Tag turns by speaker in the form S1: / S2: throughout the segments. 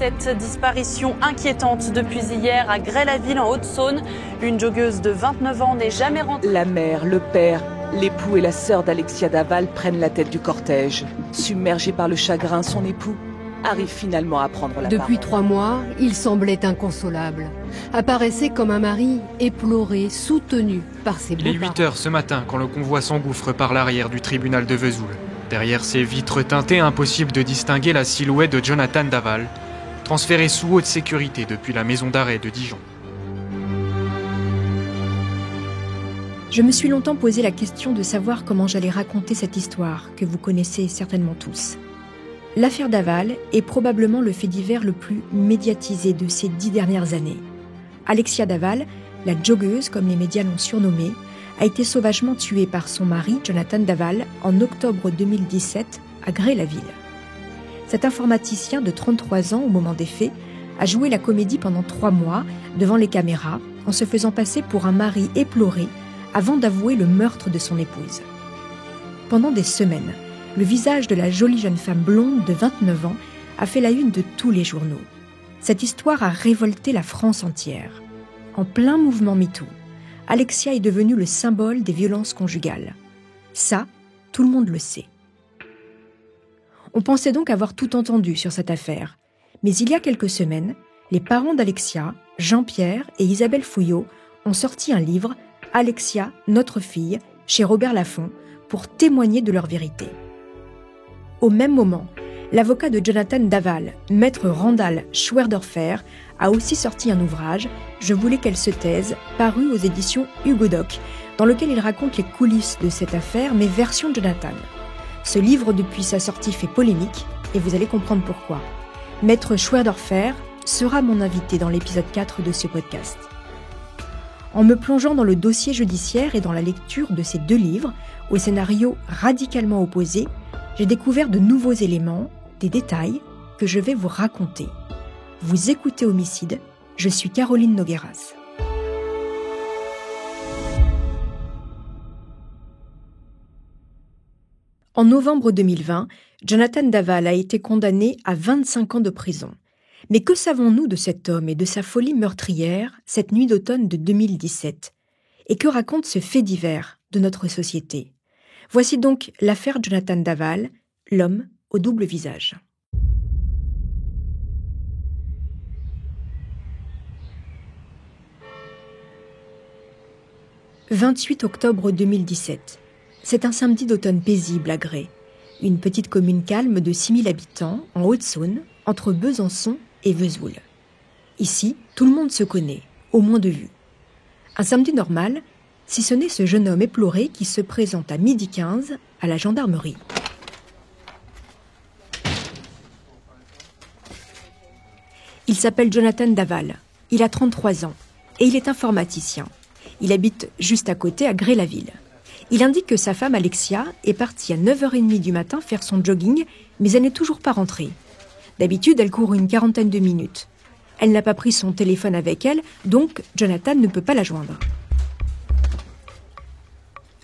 S1: Cette disparition inquiétante depuis hier à Grès-la-Ville en Haute-Saône. Une joggeuse de 29 ans n'est jamais rentrée.
S2: La mère, le père, l'époux et la sœur d'Alexia Daval prennent la tête du cortège. Submergé par le chagrin, son époux arrive finalement à prendre la parole.
S3: Depuis 3 mois, il semblait inconsolable. Apparaissait comme un mari éploré, soutenu par ses beaux-parents.
S4: Il est 8 heures ce matin quand le convoi s'engouffre par l'arrière du tribunal de Vesoul. Derrière ces vitres teintées, impossible de distinguer la silhouette de Jonathan Daval, transféré sous haute sécurité depuis la maison d'arrêt de Dijon.
S5: Je me suis longtemps posé la question de savoir comment j'allais raconter cette histoire que vous connaissez certainement tous. L'affaire Daval est probablement le fait divers le plus médiatisé de ces 10 dernières années. Alexia Daval, la joggeuse comme les médias l'ont surnommée, a été sauvagement tuée par son mari, Jonathan Daval, en octobre 2017 à Grès-la-Ville. Cet informaticien de 33 ans au moment des faits a joué la comédie pendant 3 mois devant les caméras en se faisant passer pour un mari éploré avant d'avouer le meurtre de son épouse. Pendant des semaines, le visage de la jolie jeune femme blonde de 29 ans a fait la une de tous les journaux. Cette histoire a révolté la France entière. En plein mouvement MeToo, Alexia est devenue le symbole des violences conjugales. Ça, tout le monde le sait. On pensait donc avoir tout entendu sur cette affaire. Mais il y a quelques semaines, les parents d'Alexia, Jean-Pierre et Isabelle Fouillot, ont sorti un livre, Alexia, notre fille, chez Robert Laffont, pour témoigner de leur vérité. Au même moment, l'avocat de Jonathan Daval, maître Randall Schwerdorfer, a aussi sorti un ouvrage, Je voulais qu'elle se taise, paru aux éditions Hugo Doc, dans lequel il raconte les coulisses de cette affaire, mais version Jonathan. Ce livre, depuis sa sortie, fait polémique, et vous allez comprendre pourquoi. Maître Schwerdorfer sera mon invité dans l'épisode 4 de ce podcast. En me plongeant dans le dossier judiciaire et dans la lecture de ces 2 livres, au scénario radicalement opposé, j'ai découvert de nouveaux éléments, des détails que je vais vous raconter. Vous écoutez Homicide, je suis Caroline Nogueras. En novembre 2020, Jonathan Daval a été condamné à 25 ans de prison. Mais que savons-nous de cet homme et de sa folie meurtrière cette nuit d'automne de 2017 ? Et que raconte ce fait divers de notre société ? Voici donc l'affaire Jonathan Daval, l'homme au double visage. « 28 octobre 2017. C'est un samedi d'automne paisible à Grès, une petite commune calme de 6000 habitants, en Haute-Saône, entre Besançon et Vesoul. Ici, tout le monde se connaît, au moins de vue. Un samedi normal, si ce n'est ce jeune homme éploré qui se présente à 12h15 à la gendarmerie. Il s'appelle Jonathan Daval, il a 33 ans et il est informaticien. Il habite juste à côté à Grès-la-Ville. Il indique que sa femme Alexia est partie à 9h30 du matin faire son jogging, mais elle n'est toujours pas rentrée. D'habitude, elle court une 40aine de minutes. Elle n'a pas pris son téléphone avec elle, donc Jonathan ne peut pas la joindre.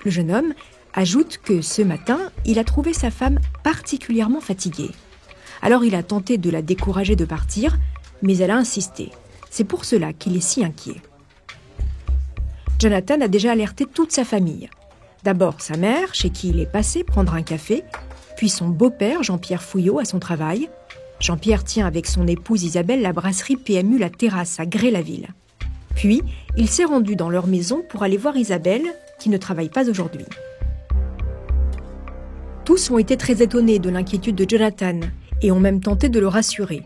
S5: Le jeune homme ajoute que ce matin, il a trouvé sa femme particulièrement fatiguée. Alors il a tenté de la décourager de partir, mais elle a insisté. C'est pour cela qu'il est si inquiet. Jonathan a déjà alerté toute sa famille. D'abord sa mère, chez qui il est passé prendre un café, puis son beau-père, Jean-Pierre Fouillot, à son travail. Jean-Pierre tient avec son épouse Isabelle la brasserie PMU La Terrasse à Grès-la-Ville. Puis, il s'est rendu dans leur maison pour aller voir Isabelle, qui ne travaille pas aujourd'hui. Tous ont été très étonnés de l'inquiétude de Jonathan et ont même tenté de le rassurer.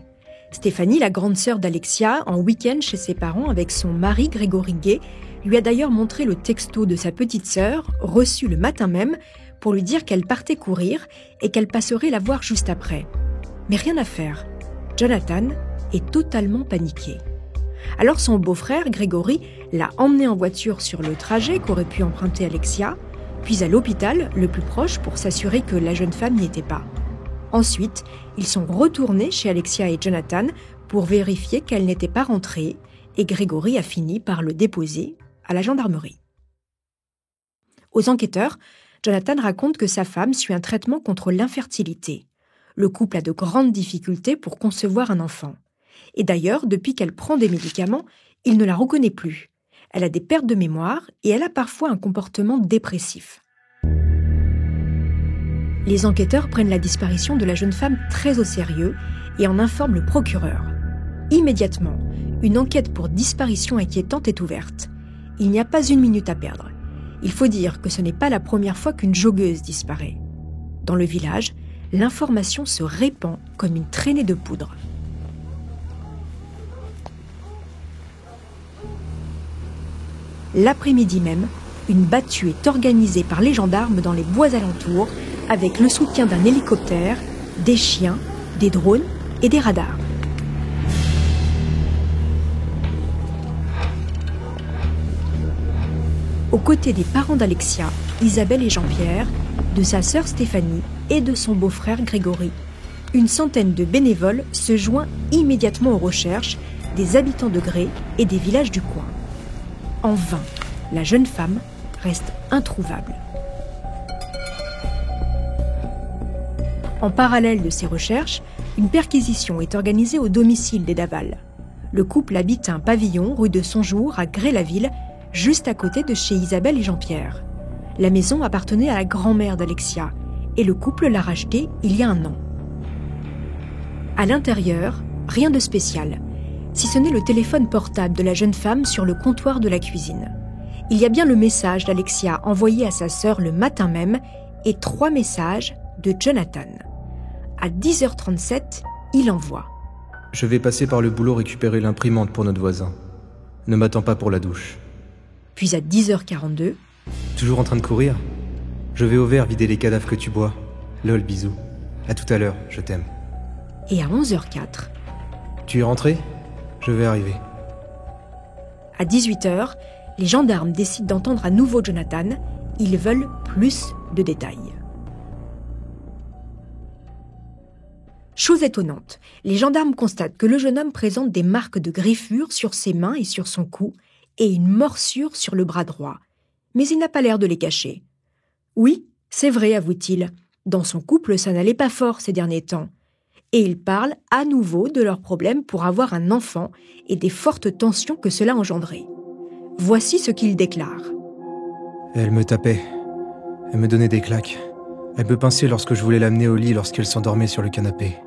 S5: Stéphanie, la grande sœur d'Alexia, en week-end chez ses parents avec son mari Grégory Gay, lui a d'ailleurs montré le texto de sa petite sœur, reçu le matin même, pour lui dire qu'elle partait courir et qu'elle passerait la voir juste après. Mais rien à faire. Jonathan est totalement paniqué. Alors son beau-frère, Grégory, l'a emmené en voiture sur le trajet qu'aurait pu emprunter Alexia, puis à l'hôpital, le plus proche, pour s'assurer que la jeune femme n'y était pas. Ensuite, ils sont retournés chez Alexia et Jonathan pour vérifier qu'elle n'était pas rentrée, et Grégory a fini par le déposer à la gendarmerie. Aux enquêteurs, Jonathan raconte que sa femme suit un traitement contre l'infertilité. Le couple a de grandes difficultés pour concevoir un enfant. Et d'ailleurs, depuis qu'elle prend des médicaments, il ne la reconnaît plus. Elle a des pertes de mémoire et elle a parfois un comportement dépressif. Les enquêteurs prennent la disparition de la jeune femme très au sérieux et en informent le procureur. Immédiatement, une enquête pour disparition inquiétante est ouverte. Il n'y a pas une minute à perdre. Il faut dire que ce n'est pas la première fois qu'une joggeuse disparaît. Dans le village, l'information se répand comme une traînée de poudre. L'après-midi même, une battue est organisée par les gendarmes dans les bois alentours avec le soutien d'un hélicoptère, des chiens, des drones et des radars. Aux côtés des parents d'Alexia, Isabelle et Jean-Pierre, de sa sœur Stéphanie et de son beau-frère Grégory, une centaine de bénévoles se joint immédiatement aux recherches des habitants de Gré et des villages du coin. En vain, la jeune femme reste introuvable. En parallèle de ces recherches, une perquisition est organisée au domicile des Daval. Le couple habite un pavillon rue de Sonjour à Gré-la-Ville, juste à côté de chez Isabelle et Jean-Pierre. La maison appartenait à la grand-mère d'Alexia et le couple l'a rachetée il y a 1 an. À l'intérieur, rien de spécial, si ce n'est le téléphone portable de la jeune femme sur le comptoir de la cuisine. Il y a bien le message d'Alexia envoyé à sa sœur le matin même et 3 messages de Jonathan. À 10h37, il envoie.
S6: Je vais passer par le boulot récupérer l'imprimante pour notre voisin. Ne m'attends pas pour la douche.
S5: Puis à 10h42...
S6: Toujours en train de courir ? Je vais au verre vider les cadavres que tu bois. Lol, bisous. À tout à l'heure, je t'aime.
S5: Et à 11h04...
S6: Tu es rentré ? Je vais arriver.
S5: À 18h, les gendarmes décident d'entendre à nouveau Jonathan. Ils veulent plus de détails. Chose étonnante, les gendarmes constatent que le jeune homme présente des marques de griffures sur ses mains et sur son cou et une morsure sur le bras droit. Mais il n'a pas l'air de les cacher. Oui, c'est vrai, avoue-t-il. Dans son couple, ça n'allait pas fort ces derniers temps. Et il parle à nouveau de leurs problèmes pour avoir un enfant et des fortes tensions que cela engendrait. Voici ce qu'il déclare.
S6: Elle me tapait. Elle me donnait des claques. Elle me pinçait lorsque je voulais l'amener au lit lorsqu'elle s'endormait sur le canapé.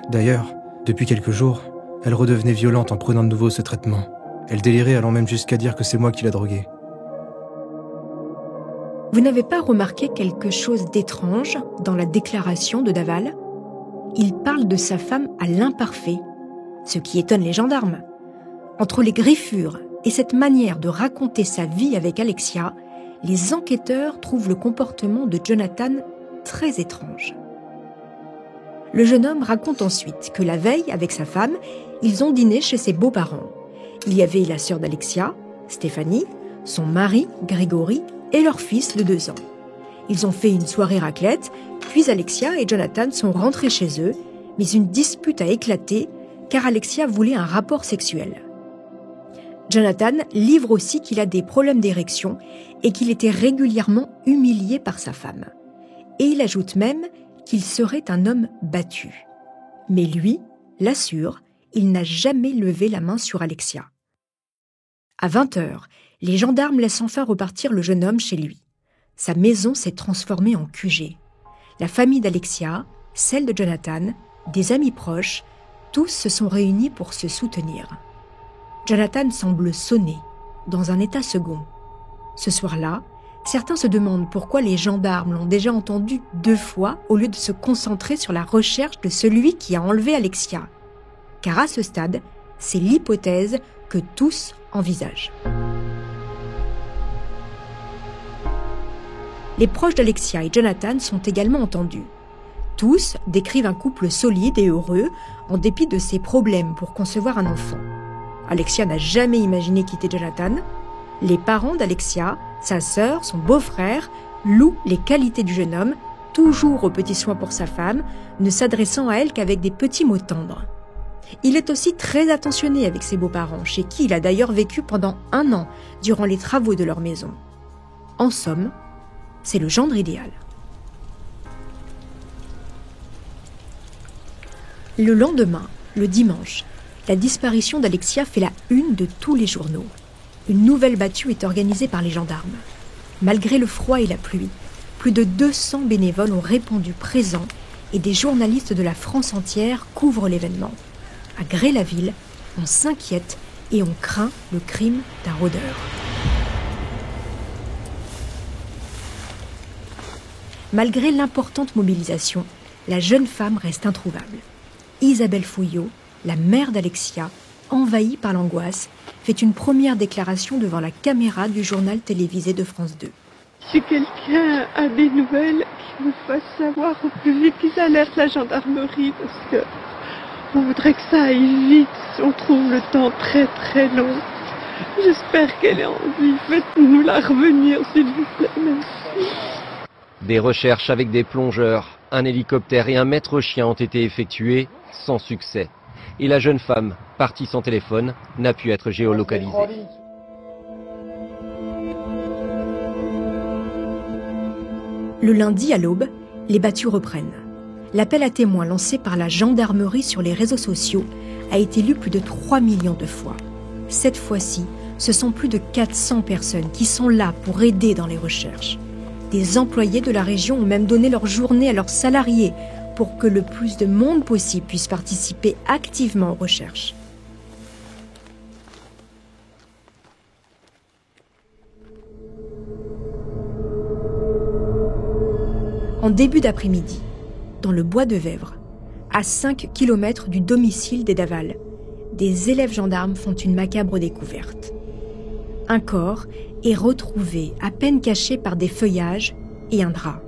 S6: D'ailleurs, depuis quelques jours, elle redevenait violente en prenant de nouveau ce traitement. Elle délirait allant même jusqu'à dire que c'est moi qui la droguais.
S5: Vous n'avez pas remarqué quelque chose d'étrange dans la déclaration de Daval ? Il parle de sa femme à l'imparfait, ce qui étonne les gendarmes. Entre les griffures et cette manière de raconter sa vie avec Alexia, les enquêteurs trouvent le comportement de Jonathan très étrange. Le jeune homme raconte ensuite que la veille, avec sa femme, ils ont dîné chez ses beaux-parents. Il y avait la sœur d'Alexia, Stéphanie, son mari, Grégory, et leur fils de 2 ans. Ils ont fait une soirée raclette, puis Alexia et Jonathan sont rentrés chez eux, mais une dispute a éclaté car Alexia voulait un rapport sexuel. Jonathan livre aussi qu'il a des problèmes d'érection et qu'il était régulièrement humilié par sa femme. Et il ajoute même qu'il serait un homme battu. Mais lui l'assure, il n'a jamais levé la main sur Alexia. À 20h, les gendarmes laissent enfin repartir le jeune homme chez lui. Sa maison s'est transformée en QG. La famille d'Alexia, celle de Jonathan, des amis proches, tous se sont réunis pour se soutenir. Jonathan semble sonné, dans un état second. Ce soir-là, certains se demandent pourquoi les gendarmes l'ont déjà entendu 2 fois au lieu de se concentrer sur la recherche de celui qui a enlevé Alexia. Car à ce stade, c'est l'hypothèse que tous envisagent. Les proches d'Alexia et Jonathan sont également entendus. Tous décrivent un couple solide et heureux, en dépit de ses problèmes pour concevoir un enfant. Alexia n'a jamais imaginé quitter Jonathan. Les parents d'Alexia, sa sœur, son beau-frère, louent les qualités du jeune homme, toujours aux petits soins pour sa femme, ne s'adressant à elle qu'avec des petits mots tendres. Il est aussi très attentionné avec ses beaux-parents, chez qui il a d'ailleurs vécu pendant 1 an, durant les travaux de leur maison. En somme, c'est le gendre idéal. Le lendemain, le dimanche, La disparition d'Alexia fait la une de tous les journaux. Une nouvelle battue est organisée par les gendarmes. Malgré le froid et la pluie, plus de 200 bénévoles ont répondu présents et des journalistes de la France entière couvrent l'événement. À Gré-la-Ville, on s'inquiète et on craint le crime d'un rôdeur. Malgré l'importante mobilisation, la jeune femme reste introuvable. Isabelle Fouillot, la mère d'Alexia, envahie par l'angoisse, fait une première déclaration devant la caméra du journal télévisé de France 2.
S7: Si quelqu'un a des nouvelles, qu'il me fasse savoir au plus vite, qu'ils alertent la gendarmerie, parce que on voudrait que ça aille vite. On trouve le temps très très long. J'espère qu'elle est en vie. Faites-nous la revenir, s'il vous plaît. Merci.
S8: Des recherches avec des plongeurs, un hélicoptère et un maître-chien ont été effectuées sans succès. Et la jeune femme, partie sans téléphone, n'a pu être géolocalisée.
S5: Le lundi à l'aube, les battues reprennent. L'appel à témoins lancé par la gendarmerie sur les réseaux sociaux a été lu plus de 3 millions de fois. Cette fois-ci, ce sont plus de 400 personnes qui sont là pour aider dans les recherches. Des employés de la région ont même donné leur journée à leurs salariés pour que le plus de monde possible puisse participer activement aux recherches. En début d'après-midi, dans le bois de Vèvres, à 5 km du domicile des Daval, des élèves gendarmes font une macabre découverte. Un corps est retrouvé à peine caché par des feuillages et un drap.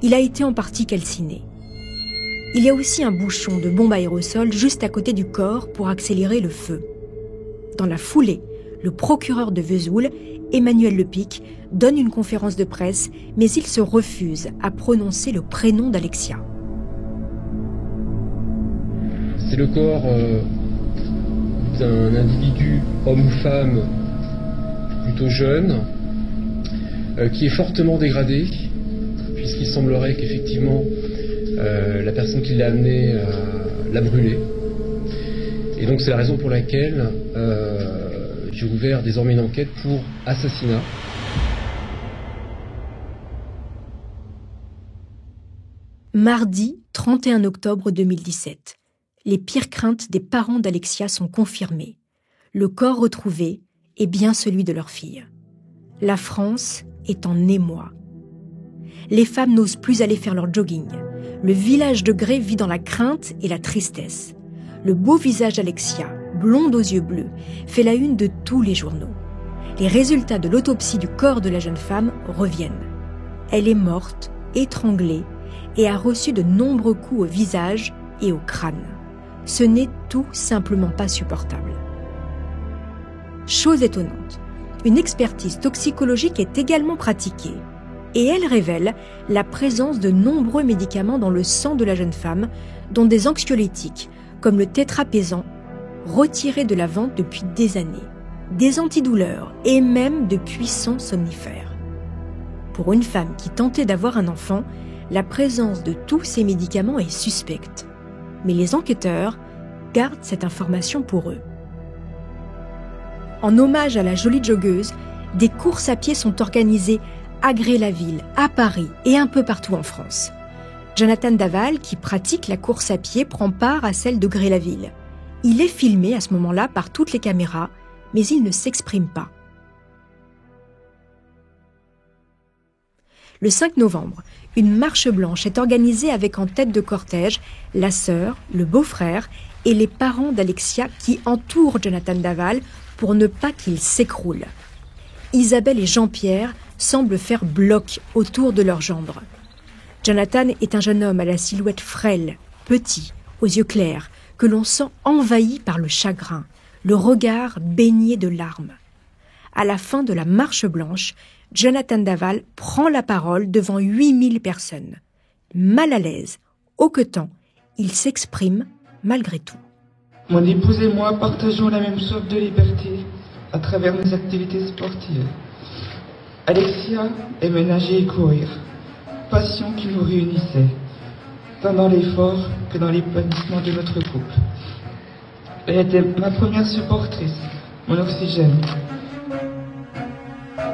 S5: Il a été en partie calciné. Il y a aussi un bouchon de bombe aérosol juste à côté du corps pour accélérer le feu. Dans la foulée, le procureur de Vesoul, Emmanuel Lepic, donne une conférence de presse, mais il se refuse à prononcer le prénom d'Alexia.
S9: C'est le corps d'un individu, homme ou femme, plutôt jeune, qui est fortement dégradé, puisqu'il semblerait qu'effectivement la personne qui l'a amené l'a brûlé. Et donc c'est la raison pour laquelle j'ai ouvert désormais une enquête pour assassinat.
S5: Mardi 31 octobre 2017. Les pires craintes des parents d'Alexia sont confirmées. Le corps retrouvé est bien celui de leur fille. La France est en émoi. Les femmes n'osent plus aller faire leur jogging. Le village de Gré vit dans la crainte et la tristesse. Le beau visage d'Alexia, blonde aux yeux bleus, fait la une de tous les journaux. Les résultats de l'autopsie du corps de la jeune femme reviennent. Elle est morte, étranglée, et a reçu de nombreux coups au visage et au crâne. Ce n'est tout simplement pas supportable. Chose étonnante, une expertise toxicologique est également pratiquée et elle révèle la présence de nombreux médicaments dans le sang de la jeune femme, dont des anxiolytiques, comme le tétrapésan, retirés de la vente depuis des années, des antidouleurs et même de puissants somnifères. Pour une femme qui tentait d'avoir un enfant, la présence de tous ces médicaments est suspecte. Mais les enquêteurs gardent cette information pour eux. En hommage à la jolie joggeuse, des courses à pied sont organisées à Gré-la-Ville, à Paris et un peu partout en France. Jonathan Daval, qui pratique la course à pied, prend part à celle de Gré-la-Ville. Il est filmé à ce moment-là par toutes les caméras, mais il ne s'exprime pas. Le 5 novembre, une marche blanche est organisée avec en tête de cortège la sœur, le beau-frère et les parents d'Alexia qui entourent Jonathan Daval pour ne pas qu'il s'écroule. Isabelle et Jean-Pierre semblent faire bloc autour de leur gendre. Jonathan est un jeune homme à la silhouette frêle, petit, aux yeux clairs, que l'on sent envahi par le chagrin, le regard baigné de larmes. À la fin de la marche blanche, Jonathan Daval prend la parole devant 8000 personnes. Mal à l'aise, hoquetant, il s'exprime malgré tout.
S10: Mon épouse et moi partageons la même soif de liberté à travers nos activités sportives. Alexia aimait nager et courir, passion qui nous réunissait, tant dans l'effort que dans l'épanouissement de notre couple. Elle était ma première supportrice, mon oxygène.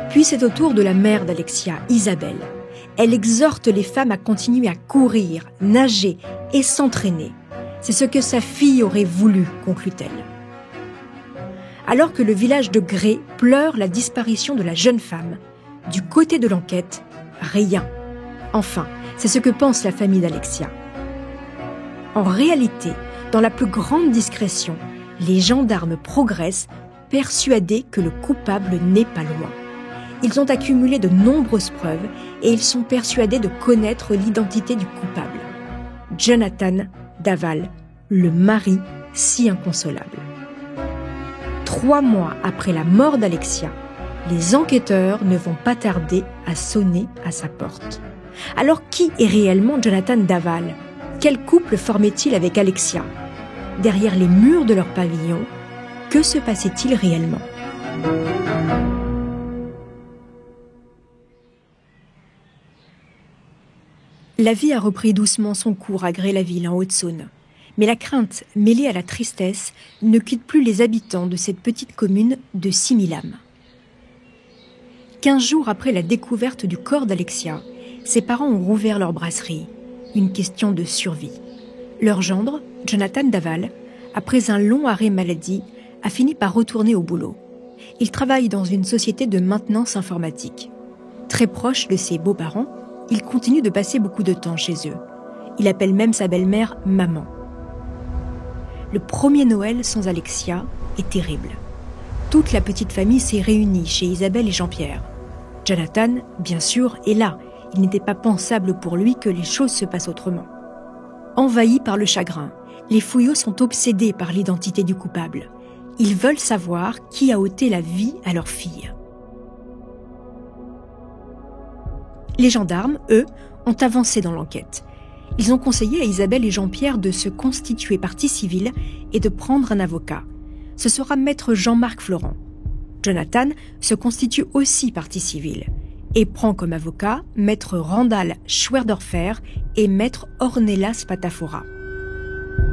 S5: Puis c'est au tour de la mère d'Alexia, Isabelle. Elle exhorte les femmes à continuer à courir, nager et s'entraîner. C'est ce que sa fille aurait voulu, conclut-elle. Alors que le village de Gré pleure la disparition de la jeune femme, du côté de l'enquête, rien. Enfin, c'est ce que pense la famille d'Alexia. En réalité, dans la plus grande discrétion, les gendarmes progressent, persuadés que le coupable n'est pas loin. Ils ont accumulé de nombreuses preuves et ils sont persuadés de connaître l'identité du coupable. Jonathan Daval, le mari si inconsolable. 3 mois après la mort d'Alexia, les enquêteurs ne vont pas tarder à sonner à sa porte. Alors qui est réellement Jonathan Daval ? Quel couple formait-il avec Alexia ? Derrière les murs de leur pavillon, que se passait-il réellement ? La vie a repris doucement son cours à Gré-la-Ville en Haute-Saône. Mais la crainte, mêlée à la tristesse, ne quitte plus les habitants de cette petite commune de 6000 âmes. 15 jours après la découverte du corps d'Alexia, ses parents ont rouvert leur brasserie. Une question de survie. Leur gendre, Jonathan Daval, après un long arrêt maladie, a fini par retourner au boulot. Il travaille dans une société de maintenance informatique. Très proche de ses beaux-parents, il continue de passer beaucoup de temps chez eux. Il appelle même sa belle-mère « maman ». Le premier Noël sans Alexia est terrible. Toute la petite famille s'est réunie chez Isabelle et Jean-Pierre. Jonathan, bien sûr, est là. Il n'était pas pensable pour lui que les choses se passent autrement. Envahis par le chagrin, les fouillots sont obsédés par l'identité du coupable. Ils veulent savoir qui a ôté la vie à leur fille. Les gendarmes, eux, ont avancé dans l'enquête. Ils ont conseillé à Isabelle et Jean-Pierre de se constituer partie civile et de prendre un avocat. Ce sera maître Jean-Marc Florent. Jonathan se constitue aussi partie civile et prend comme avocat maître Randall Schwerdorfer et maître Ornelas Patafora.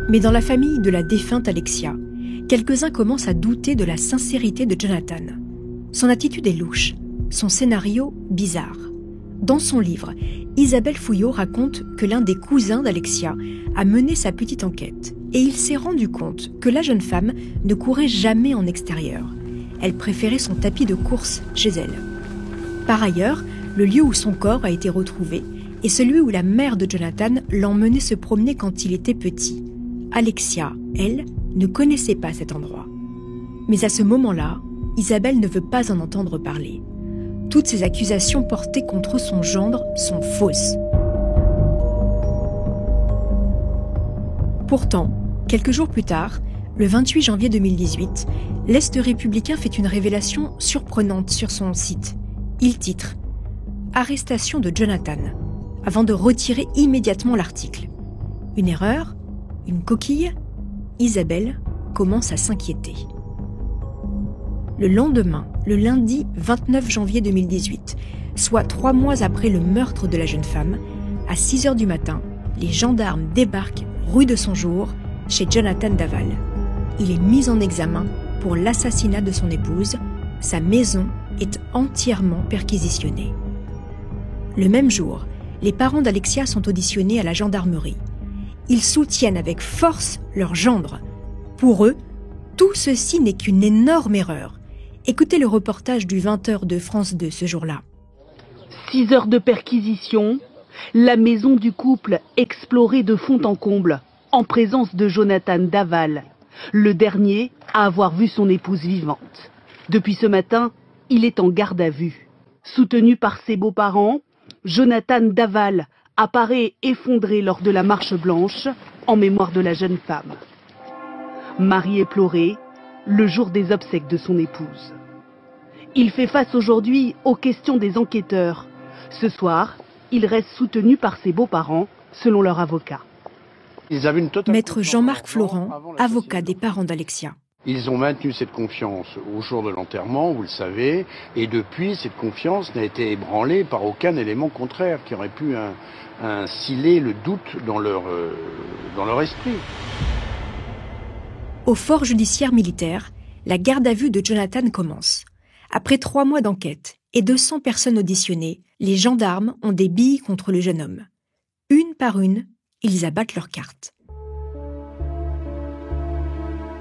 S5: Mais dans la famille de la défunte Alexia, quelques-uns commencent à douter de la sincérité de Jonathan. Son attitude est louche, son scénario bizarre. Dans son livre, Isabelle Fouillot raconte que l'un des cousins d'Alexia a mené sa petite enquête et il s'est rendu compte que la jeune femme ne courait jamais en extérieur. Elle préférait son tapis de course chez elle. Par ailleurs, le lieu où son corps a été retrouvé est celui où la mère de Jonathan l'emmenait se promener quand il était petit. Alexia, elle, ne connaissait pas cet endroit. Mais à ce moment-là, Isabelle ne veut pas en entendre parler. Toutes ces accusations portées contre son gendre sont fausses. Pourtant, quelques jours plus tard, le 28 janvier 2018, l'Est républicain fait une révélation surprenante sur son site. Il titre « Arrestation de Jonathan » avant de retirer immédiatement l'article. Une erreur ? Une coquille ? Isabelle commence à s'inquiéter. Le lendemain, le lundi 29 janvier 2018, soit 3 mois après le meurtre de la jeune femme, à 6h du matin, les gendarmes débarquent rue de son jour chez Jonathan Daval. Il est mis en examen pour l'assassinat de son épouse. Sa maison est entièrement perquisitionnée. Le même jour, les parents d'Alexia sont auditionnés à la gendarmerie. Ils soutiennent avec force leur gendre. Pour eux, tout ceci n'est qu'une énorme erreur. Écoutez le reportage du 20h de France 2 ce jour-là.
S11: 6 heures de perquisition, la maison du couple explorée de fond en comble, en présence de Jonathan Daval, le dernier à avoir vu son épouse vivante. Depuis ce matin, il est en garde à vue. Soutenu par ses beaux-parents, Jonathan Daval apparaît effondré lors de la marche blanche en mémoire de la jeune femme. Marié éploré, le jour des obsèques de son épouse. Il fait face aujourd'hui aux questions des enquêteurs. Ce soir, il reste soutenu par ses beaux-parents, selon leur avocat.
S5: Maître Jean-Marc Florent, avocat des parents d'Alexia.
S12: Ils ont maintenu cette confiance au jour de l'enterrement, vous le savez, et depuis, cette confiance n'a été ébranlée par aucun élément contraire qui aurait pu instiller le doute dans leur esprit.
S5: Au fort judiciaire militaire, la garde à vue de Jonathan commence. Après 3 mois d'enquête et 200 personnes auditionnées, les gendarmes ont des billes contre le jeune homme. Une par une, ils abattent leurs cartes.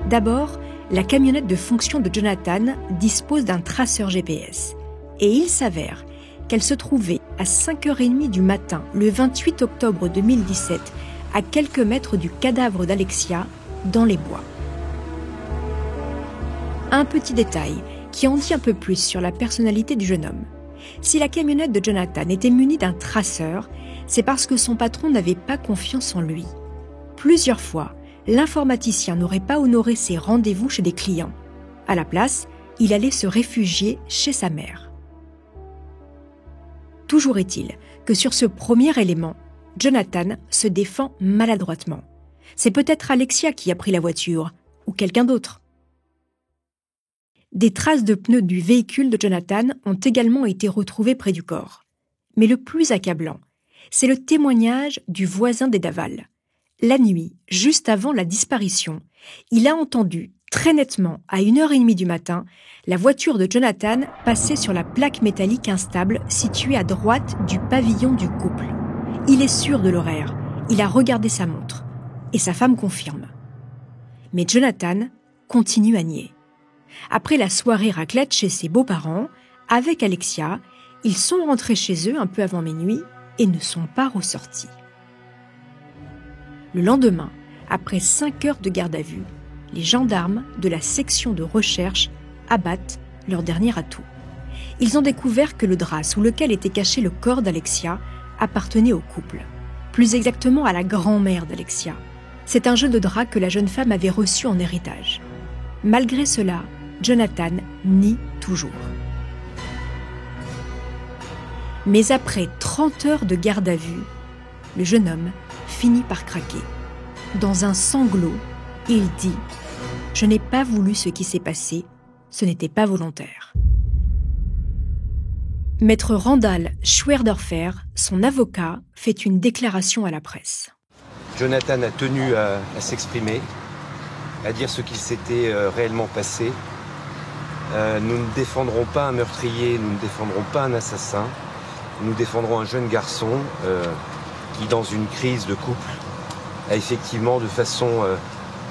S5: D'abord, la camionnette de fonction de Jonathan dispose d'un traceur GPS. Et il s'avère qu'elle se trouvait à 5h30 du matin, le 28 octobre 2017, à quelques mètres du cadavre d'Alexia, dans les bois. Un petit détail qui en dit un peu plus sur la personnalité du jeune homme. Si la camionnette de Jonathan était munie d'un traceur, c'est parce que son patron n'avait pas confiance en lui. Plusieurs fois, l'informaticien n'aurait pas honoré ses rendez-vous chez des clients. À la place, il allait se réfugier chez sa mère. Toujours est-il que sur ce premier élément, Jonathan se défend maladroitement. C'est peut-être Alexia qui a pris la voiture, ou quelqu'un d'autre. Des traces de pneus du véhicule de Jonathan ont également été retrouvées près du corps. Mais le plus accablant, c'est le témoignage du voisin des Daval. La nuit, juste avant la disparition, il a entendu très nettement, à 1h30 du matin, la voiture de Jonathan passer sur la plaque métallique instable située à droite du pavillon du couple. Il est sûr de l'horaire, il a regardé sa montre, et sa femme confirme. Mais Jonathan continue à nier. Après la soirée raclette chez ses beaux-parents, avec Alexia, ils sont rentrés chez eux un peu avant minuit et ne sont pas ressortis. Le lendemain, après 5 heures de garde à vue, les gendarmes de la section de recherche abattent leur dernier atout. Ils ont découvert que le drap sous lequel était caché le corps d'Alexia appartenait au couple, plus exactement à la grand-mère d'Alexia. C'est un jeu de drap que la jeune femme avait reçu en héritage. Malgré cela, Jonathan nie toujours. Mais après 30 heures de garde à vue, le jeune homme finit par craquer. Dans un sanglot, il dit « Je n'ai pas voulu ce qui s'est passé, ce n'était pas volontaire ». Maître Randall Schwerdorfer, son avocat, fait une déclaration à la presse.
S13: Jonathan a tenu à s'exprimer, à dire ce qu'il s'était réellement passé. Nous ne défendrons pas un meurtrier, nous ne défendrons pas un assassin. Nous défendrons un jeune garçon qui, dans une crise de couple, a effectivement, de façon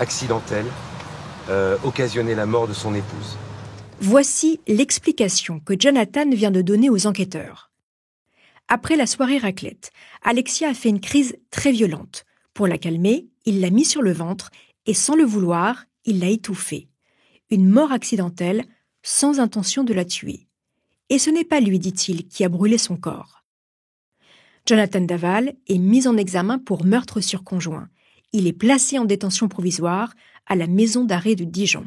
S13: accidentelle, occasionné la mort de son épouse.
S5: Voici l'explication que Jonathan vient de donner aux enquêteurs. Après la soirée raclette, Alexia a fait une crise très violente. Pour la calmer, il l'a mis sur le ventre et, sans le vouloir, il l'a étouffée. Une mort accidentelle, sans intention de la tuer. Et ce n'est pas lui, dit-il, qui a brûlé son corps. Jonathan Daval est mis en examen pour meurtre sur conjoint. Il est placé en détention provisoire à la maison d'arrêt de Dijon.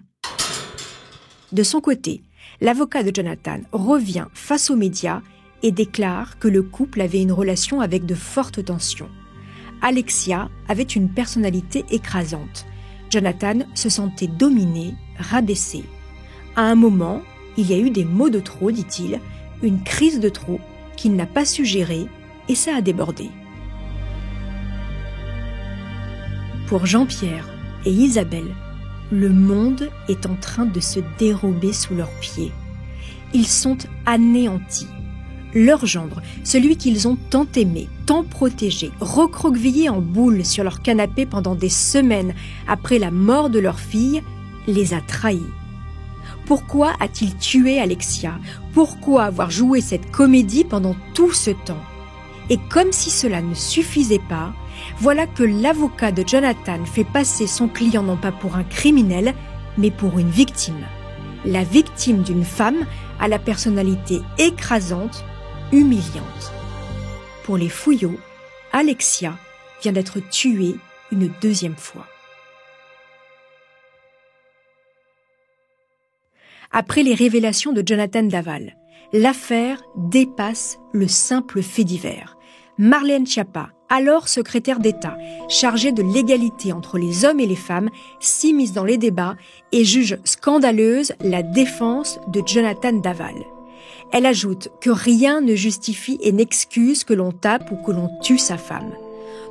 S5: De son côté, l'avocat de Jonathan revient face aux médias et déclare que le couple avait une relation avec de fortes tensions. Alexia avait une personnalité écrasante. Jonathan se sentait dominé, rabaissé. À un moment, il y a eu des mots de trop, dit-il, une crise de trop qu'il n'a pas su gérer et ça a débordé. Pour Jean-Pierre et Isabelle, le monde est en train de se dérober sous leurs pieds. Ils sont anéantis. Leur gendre, celui qu'ils ont tant aimé, tant protégé, recroquevillé en boule sur leur canapé pendant des semaines après la mort de leur fille, les a trahis. Pourquoi a-t-il tué Alexia? Pourquoi avoir joué cette comédie pendant tout ce temps? Et comme si cela ne suffisait pas, voilà que l'avocat de Jonathan fait passer son client non pas pour un criminel, mais pour une victime. La victime d'une femme à la personnalité écrasante, humiliante. Pour les Fouillot, Alexia vient d'être tuée une deuxième fois. Après les révélations de Jonathan Daval, l'affaire dépasse le simple fait divers. Marlène Schiappa, alors secrétaire d'État, chargée de l'égalité entre les hommes et les femmes, s'immisce dans les débats et juge scandaleuse la défense de Jonathan Daval. Elle ajoute que rien ne justifie et n'excuse que l'on tape ou que l'on tue sa femme.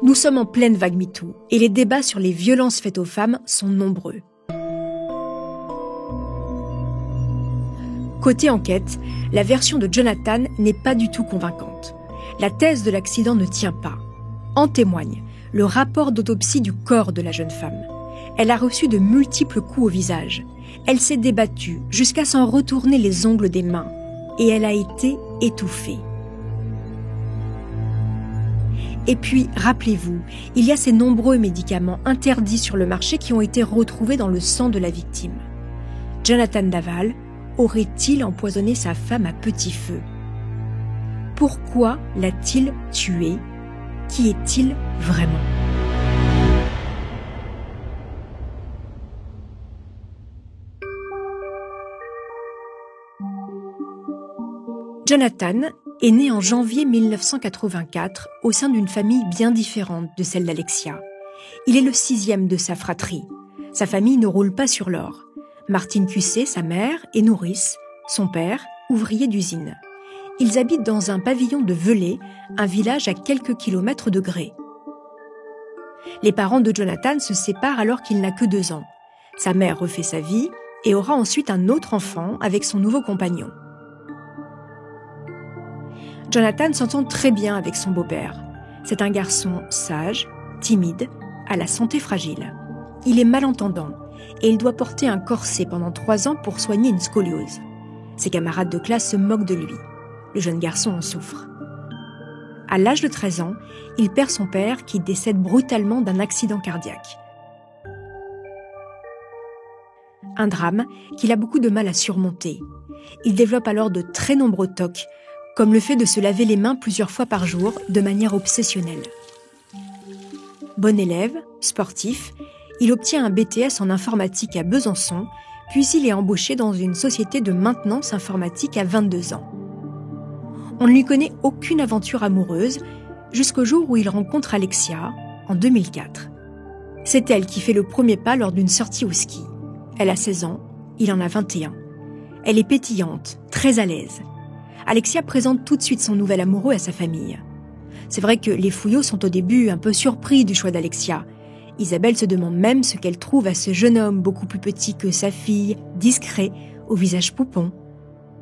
S5: Nous sommes en pleine vague MeToo et les débats sur les violences faites aux femmes sont nombreux. Côté enquête, la version de Jonathan n'est pas du tout convaincante. La thèse de l'accident ne tient pas. En témoigne le rapport d'autopsie du corps de la jeune femme. Elle a reçu de multiples coups au visage. Elle s'est débattue jusqu'à s'en retourner les ongles des mains. Et elle a été étouffée. Et puis, rappelez-vous, il y a ces nombreux médicaments interdits sur le marché qui ont été retrouvés dans le sang de la victime. Jonathan Daval aurait-il empoisonné sa femme à petit feu? Pourquoi l'a-t-il tuée? Qui est-il vraiment? Jonathan est né en janvier 1984 au sein d'une famille bien différente de celle d'Alexia. Il est le 6e de sa fratrie. Sa famille ne roule pas sur l'or. Martine Cussé, sa mère, est nourrice, son père, ouvrier d'usine. Ils habitent dans un pavillon de Velay, un village à quelques kilomètres de Grès. Les parents de Jonathan se séparent alors qu'il n'a que 2 ans. Sa mère refait sa vie et aura ensuite un autre enfant avec son nouveau compagnon. Jonathan s'entend très bien avec son beau-père. C'est un garçon sage, timide, à la santé fragile. Il est malentendant et il doit porter un corset pendant 3 ans pour soigner une scoliose. Ses camarades de classe se moquent de lui. Le jeune garçon en souffre. À l'âge de 13 ans, il perd son père qui décède brutalement d'un accident cardiaque. Un drame qu'il a beaucoup de mal à surmonter. Il développe alors de très nombreux TOC, comme le fait de se laver les mains plusieurs fois par jour de manière obsessionnelle. Bon élève, sportif, il obtient un BTS en informatique à Besançon, puis il est embauché dans une société de maintenance informatique à 22 ans. On ne lui connaît aucune aventure amoureuse jusqu'au jour où il rencontre Alexia, en 2004. C'est elle qui fait le premier pas lors d'une sortie au ski. Elle a 16 ans, il en a 21. Elle est pétillante, très à l'aise. Alexia présente tout de suite son nouvel amoureux à sa famille. C'est vrai que les Fouillot sont au début un peu surpris du choix d'Alexia. Isabelle se demande même ce qu'elle trouve à ce jeune homme beaucoup plus petit que sa fille, discret, au visage poupon.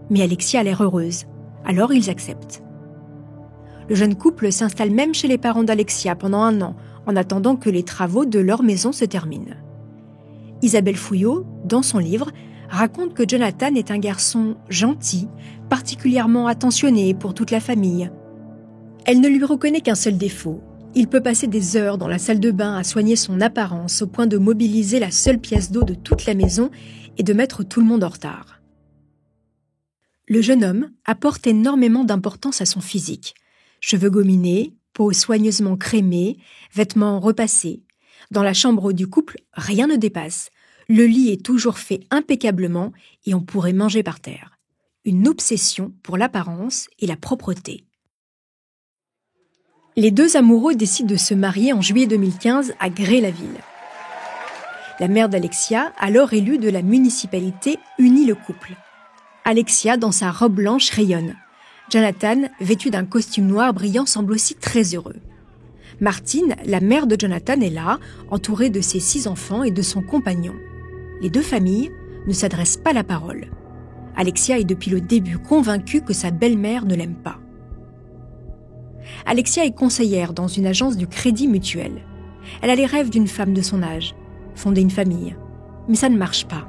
S5: Mais Alexia a l'air heureuse, alors ils acceptent. Le jeune couple s'installe même chez les parents d'Alexia pendant 1 an, en attendant que les travaux de leur maison se terminent. Isabelle Fouillot, dans son livre, raconte que Jonathan est un garçon gentil, particulièrement attentionné pour toute la famille. Elle ne lui reconnaît qu'un seul défaut. Il peut passer des heures dans la salle de bain à soigner son apparence au point de mobiliser la seule pièce d'eau de toute la maison et de mettre tout le monde en retard. Le jeune homme apporte énormément d'importance à son physique. Cheveux gominés, peau soigneusement crémée, vêtements repassés. Dans la chambre du couple, rien ne dépasse. Le lit est toujours fait impeccablement et on pourrait manger par terre. Une obsession pour l'apparence et la propreté. Les 2 amoureux décident de se marier en juillet 2015 à Grès-la-Ville. La mère d'Alexia, alors élue de la municipalité, unit le couple. Alexia, dans sa robe blanche, rayonne. Jonathan, vêtu d'un costume noir brillant, semble aussi très heureux. Martine, la mère de Jonathan, est là, entourée de ses 6 enfants et de son compagnon. Les 2 familles ne s'adressent pas la parole. Alexia est depuis le début convaincue que sa belle-mère ne l'aime pas. Alexia est conseillère dans une agence du Crédit Mutuel. Elle a les rêves d'une femme de son âge, fonder une famille. Mais ça ne marche pas.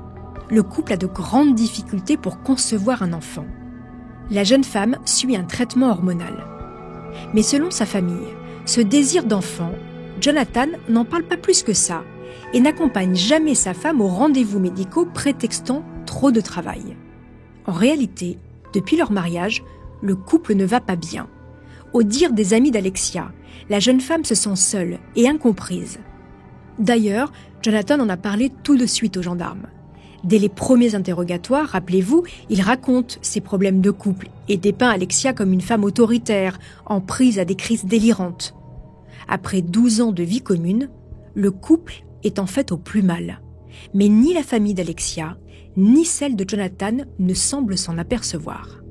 S5: Le couple a de grandes difficultés pour concevoir un enfant. La jeune femme suit un traitement hormonal. Mais selon sa famille, ce désir d'enfant, Jonathan n'en parle pas plus que ça et n'accompagne jamais sa femme aux rendez-vous médicaux prétextant trop de travail. En réalité, depuis leur mariage, le couple ne va pas bien. Au dire des amis d'Alexia, la jeune femme se sent seule et incomprise. D'ailleurs, Jonathan en a parlé tout de suite aux gendarmes. Dès les premiers interrogatoires, rappelez-vous, il raconte ses problèmes de couple et dépeint Alexia comme une femme autoritaire, en prise à des crises délirantes. Après 12 ans de vie commune, le couple est en fait au plus mal. Mais ni la famille d'Alexia, ni celle de Jonathan ne semblent s'en apercevoir.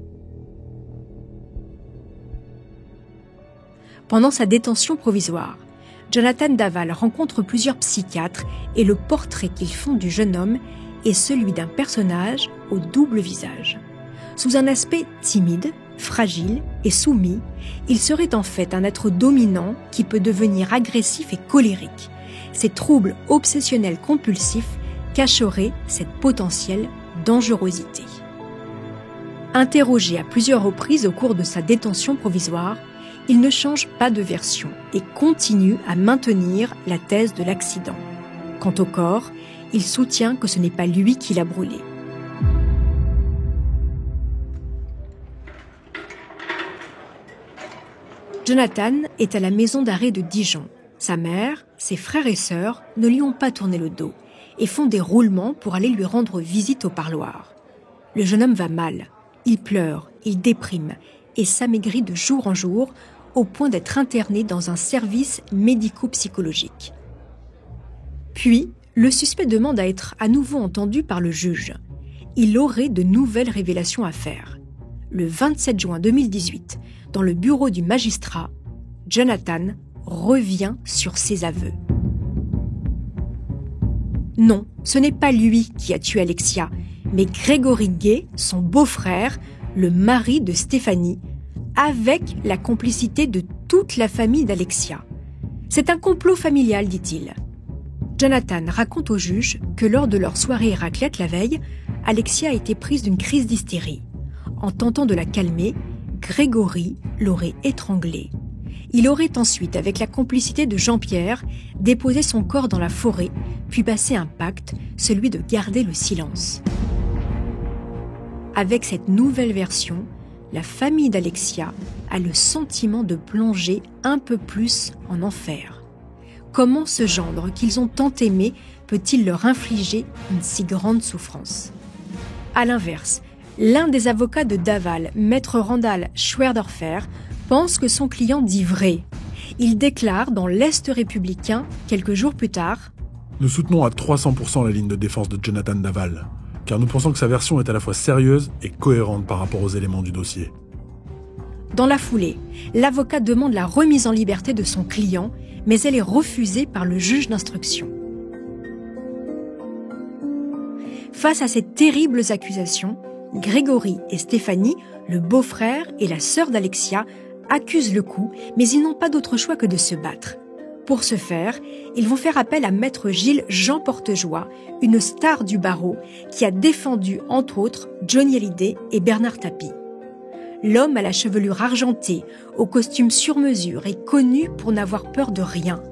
S5: Pendant sa détention provisoire, Jonathan Daval rencontre plusieurs psychiatres et le portrait qu'ils font du jeune homme est celui d'un personnage au double visage. Sous un aspect timide, fragile et soumis, il serait en fait un être dominant qui peut devenir agressif et colérique. Ces troubles obsessionnels compulsifs cacheraient cette potentielle dangerosité. Interrogé à plusieurs reprises au cours de sa détention provisoire, il ne change pas de version et continue à maintenir la thèse de l'accident. Quant au corps, il soutient que ce n'est pas lui qui l'a brûlé. Jonathan est à la maison d'arrêt de Dijon. Sa mère, ses frères et sœurs ne lui ont pas tourné le dos et font des roulements pour aller lui rendre visite au parloir. Le jeune homme va mal. Il pleure, il déprime et s'amaigrit de jour en jour au point d'être interné dans un service médico-psychologique. Puis, le suspect demande à être à nouveau entendu par le juge. Il aurait de nouvelles révélations à faire. Le 27 juin 2018, dans le bureau du magistrat, Jonathan revient sur ses aveux. Non, ce n'est pas lui qui a tué Alexia, mais Grégory Gay, son beau-frère, le mari de Stéphanie, avec la complicité de toute la famille d'Alexia. C'est un complot familial, dit-il. Jonathan raconte au juge que lors de leur soirée raclette la veille, Alexia a été prise d'une crise d'hystérie. En tentant de la calmer, Grégory l'aurait étranglée. Il aurait ensuite, avec la complicité de Jean-Pierre, déposé son corps dans la forêt, puis passé un pacte, celui de garder le silence. Avec cette nouvelle version, la famille d'Alexia a le sentiment de plonger un peu plus en enfer. Comment ce gendre qu'ils ont tant aimé peut-il leur infliger une si grande souffrance ? À l'inverse, l'un des avocats de Daval, maître Randall Schwerdorfer, pense que son client dit vrai. Il déclare dans l'Est républicain, quelques jours plus tard,
S14: « Nous soutenons à 300% la ligne de défense de Jonathan Daval, car nous pensons que sa version est à la fois sérieuse et cohérente par rapport aux éléments du dossier. »
S5: Dans la foulée, l'avocat demande la remise en liberté de son client, mais elle est refusée par le juge d'instruction. Face à ces terribles accusations, Grégory et Stéphanie, le beau-frère et la sœur d'Alexia, accusent le coup, mais ils n'ont pas d'autre choix que de se battre. Pour ce faire, ils vont faire appel à maître Gilles Jean Portejoie, une star du barreau qui a défendu, entre autres, Johnny Hallyday et Bernard Tapie. L'homme à la chevelure argentée, au costume sur mesure, est connu pour n'avoir peur de rien.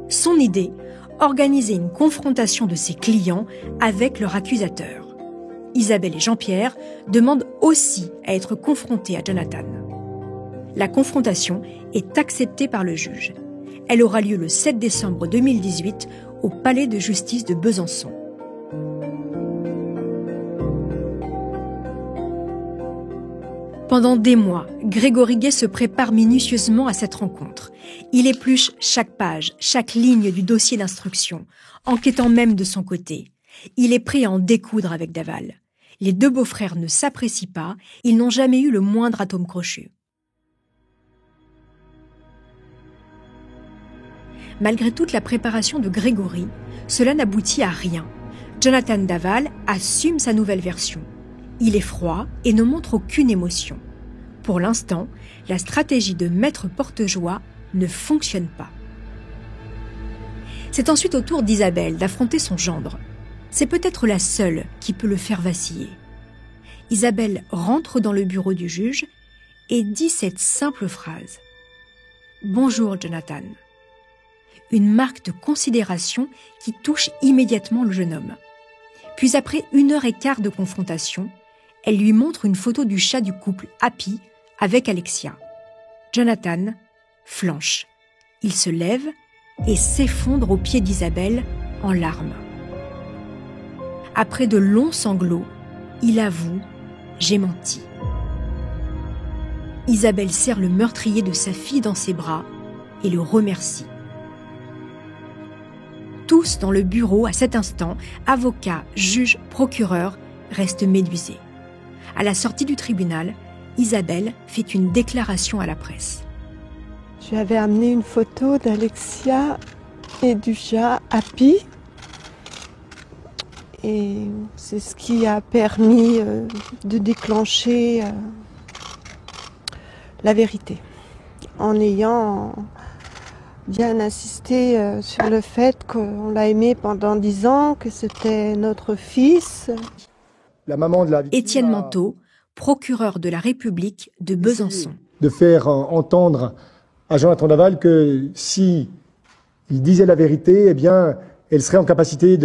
S5: Son idée, organiser une confrontation de ses clients avec leur accusateur. Isabelle et Jean-Pierre demandent aussi à être confrontés à Jonathan. La confrontation est acceptée par le juge. Elle aura lieu le 7 décembre 2018 au Palais de justice de Besançon. Pendant des mois, Grégory Gay se prépare minutieusement à cette rencontre. Il épluche chaque page, chaque ligne du dossier d'instruction, enquêtant même de son côté. Il est prêt à en découdre avec Daval. Les deux beaux-frères ne s'apprécient pas, ils n'ont jamais eu le moindre atome crochu. Malgré toute la préparation de Grégory, cela n'aboutit à rien. Jonathan Daval assume sa nouvelle version. Il est froid et ne montre aucune émotion. Pour l'instant, la stratégie de maître Portejoie ne fonctionne pas. C'est ensuite au tour d'Isabelle d'affronter son gendre. C'est peut-être la seule qui peut le faire vaciller. Isabelle rentre dans le bureau du juge et dit cette simple phrase. « Bonjour, Jonathan ». Une marque de considération qui touche immédiatement le jeune homme. Puis après 1h15 de confrontation, elle lui montre une photo du chat du couple Happy avec Alexia. Jonathan flanche. Il se lève et s'effondre aux pieds d'Isabelle en larmes. Après de longs sanglots, il avoue « J'ai menti ». Isabelle serre le meurtrier de sa fille dans ses bras et le remercie. Tous dans le bureau à cet instant, avocats, juges, procureurs, restent médusés. À la sortie du tribunal, Isabelle fait une déclaration à la presse.
S7: Je lui avais amené une photo d'Alexia et du chat Happy. Et c'est ce qui a permis de déclencher la vérité. En ayant bien insisté sur le fait qu'on l'a aimé pendant 10 ans, que c'était notre fils.
S15: La maman de la victime
S5: Étienne Manteau, procureur de la République de Besançon.
S15: De faire entendre à Jonathan Daval que si il disait la vérité, eh bien, elle serait en capacité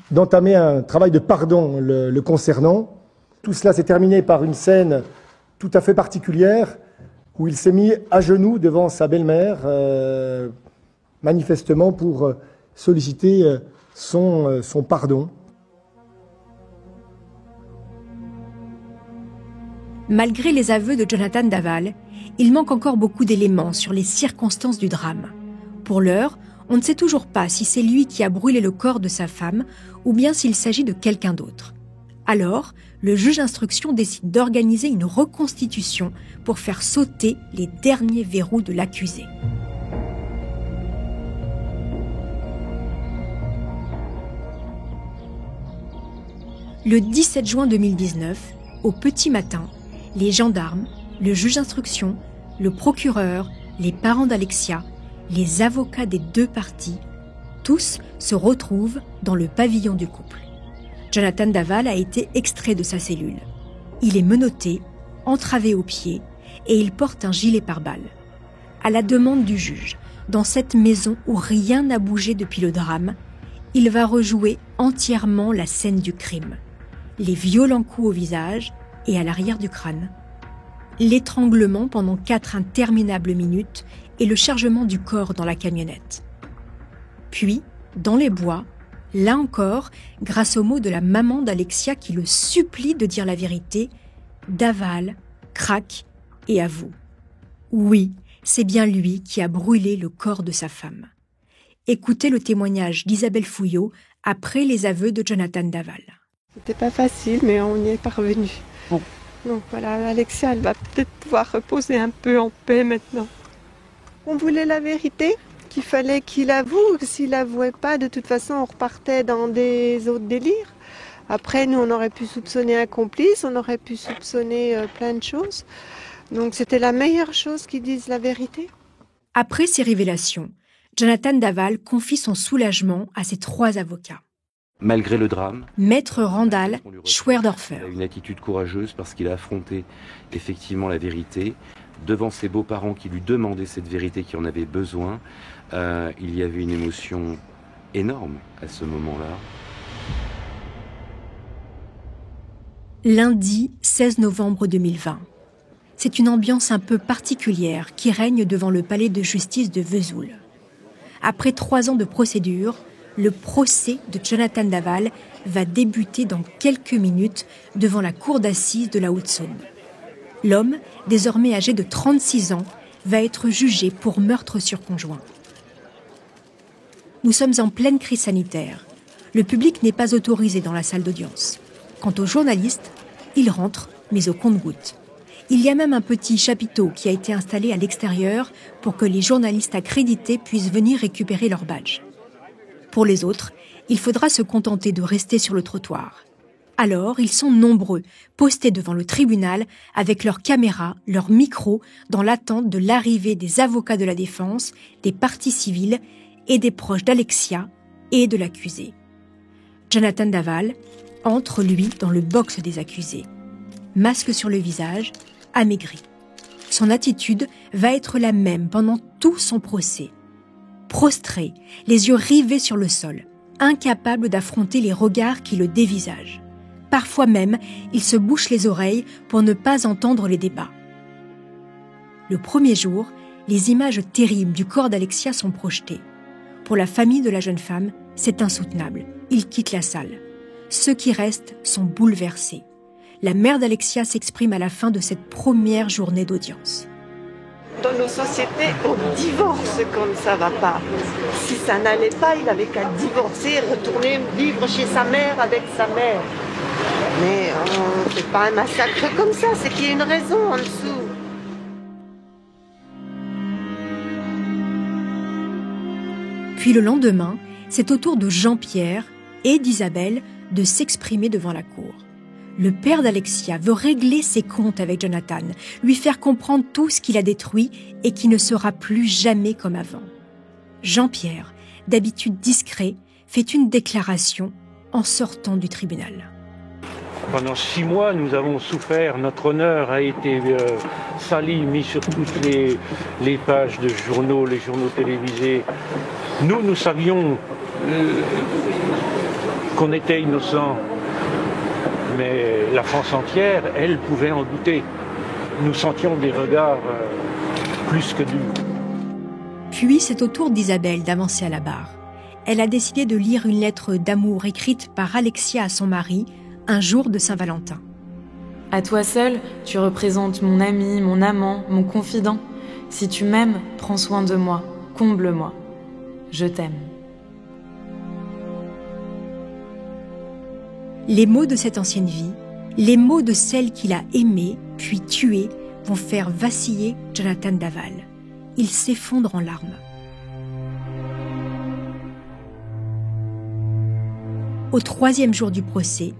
S15: d'entamer un travail de pardon le concernant. Tout cela s'est terminé par une scène tout à fait particulière où il s'est mis à genoux devant sa belle-mère, manifestement pour solliciter son pardon.
S5: Malgré les aveux de Jonathan Daval, il manque encore beaucoup d'éléments sur les circonstances du drame. Pour l'heure, on ne sait toujours pas si c'est lui qui a brûlé le corps de sa femme ou bien s'il s'agit de quelqu'un d'autre. Alors, le juge d'instruction décide d'organiser une reconstitution pour faire sauter les derniers verrous de l'accusé. Le 17 juin 2019, au petit matin, les gendarmes, le juge d'instruction, le procureur, les parents d'Alexia, les avocats des deux parties, tous se retrouvent dans le pavillon du couple. Jonathan Daval a été extrait de sa cellule. Il est menotté, entravé aux pieds et il porte un gilet pare-balles. À la demande du juge, dans cette maison où rien n'a bougé depuis le drame, il va rejouer entièrement la scène du crime. Les violents coups au visage et à l'arrière du crâne, l'étranglement pendant 4 interminables minutes et le chargement du corps dans la camionnette. Puis, dans les bois, là encore, grâce aux mots de la maman d'Alexia qui le supplie de dire la vérité, Daval craque et avoue. Oui, c'est bien lui qui a brûlé le corps de sa femme. Écoutez le témoignage d'Isabelle Fouillot après les aveux de Jonathan Daval.
S7: C'était pas facile, mais on y est parvenu.
S16: Bon.
S7: Donc voilà, Alexia, elle va peut-être pouvoir reposer un peu en paix maintenant. On voulait la vérité, qu'il fallait qu'il avoue, que s'il avouait pas, de toute façon, on repartait dans des autres délires. Après, nous, on aurait pu soupçonner un complice, on aurait pu soupçonner plein de choses. Donc c'était la meilleure chose qu'ils disent la vérité.
S5: Après ces révélations, Jonathan Daval confie son soulagement à ses 3 avocats.
S13: Malgré le drame,
S5: Maître Randall Schwerdorfer.
S13: Il a une attitude courageuse parce qu'il a affronté effectivement la vérité devant ses beaux-parents qui lui demandaient cette vérité, qui en avait besoin. Il y avait une émotion énorme à ce moment-là.
S5: Lundi 16 novembre 2020. C'est une ambiance un peu particulière qui règne devant le palais de justice de Vesoul. Après 3 ans de procédure, le procès de Jonathan Daval va débuter dans quelques minutes devant la cour d'assises de la Haute-Saône. L'homme, désormais âgé de 36 ans, va être jugé pour meurtre sur conjoint. Nous sommes en pleine crise sanitaire. Le public n'est pas autorisé dans la salle d'audience. Quant aux journalistes, ils rentrent, mais au compte-gouttes. Il y a même un petit chapiteau qui a été installé à l'extérieur pour que les journalistes accrédités puissent venir récupérer leur badge. Pour les autres, il faudra se contenter de rester sur le trottoir. Alors, ils sont nombreux, postés devant le tribunal avec leurs caméras, leurs micros, dans l'attente de l'arrivée des avocats de la défense, des parties civiles et des proches d'Alexia et de l'accusé. Jonathan Daval entre, lui, dans le box des accusés. Masque sur le visage, amaigri. Son attitude va être la même pendant tout son procès. Prostré, les yeux rivés sur le sol, incapable d'affronter les regards qui le dévisagent. Parfois même, il se bouche les oreilles pour ne pas entendre les débats. Le premier jour, les images terribles du corps d'Alexia sont projetées. Pour la famille de la jeune femme, c'est insoutenable. Ils quittent la salle. Ceux qui restent sont bouleversés. La mère d'Alexia s'exprime à la fin de cette première journée d'audience.
S7: Dans nos sociétés, on divorce quand ça va pas. Si ça n'allait pas, il avait qu'à divorcer, retourner vivre chez sa mère avec sa mère. Mais on ne fait pas un massacre comme ça, c'est qu'il y a une raison en dessous.
S5: Puis le lendemain, c'est au tour de Jean-Pierre et d'Isabelle de s'exprimer devant la cour. Le père d'Alexia veut régler ses comptes avec Jonathan, lui faire comprendre tout ce qu'il a détruit et qui ne sera plus jamais comme avant. Jean-Pierre, d'habitude discret, fait une déclaration en sortant du tribunal.
S16: Pendant 6 mois, nous avons souffert. Notre honneur a été sali, mis sur toutes les pages de journaux, les journaux télévisés. Nous savions qu'on était innocents. Mais la France entière, elle, pouvait en douter. Nous sentions des regards plus que durs.
S5: Puis c'est au tour d'Isabelle d'avancer à la barre. Elle a décidé de lire une lettre d'amour écrite par Alexia à son mari, un jour de Saint-Valentin.
S17: À toi seul, tu représentes mon ami, mon amant, mon confident. Si tu m'aimes, prends soin de moi, comble-moi. Je t'aime.
S5: Les mots de cette ancienne vie, les mots de celle qu'il a aimée, puis tuée, vont faire vaciller Jonathan Daval. Il s'effondre en larmes. Au 3e jour du procès,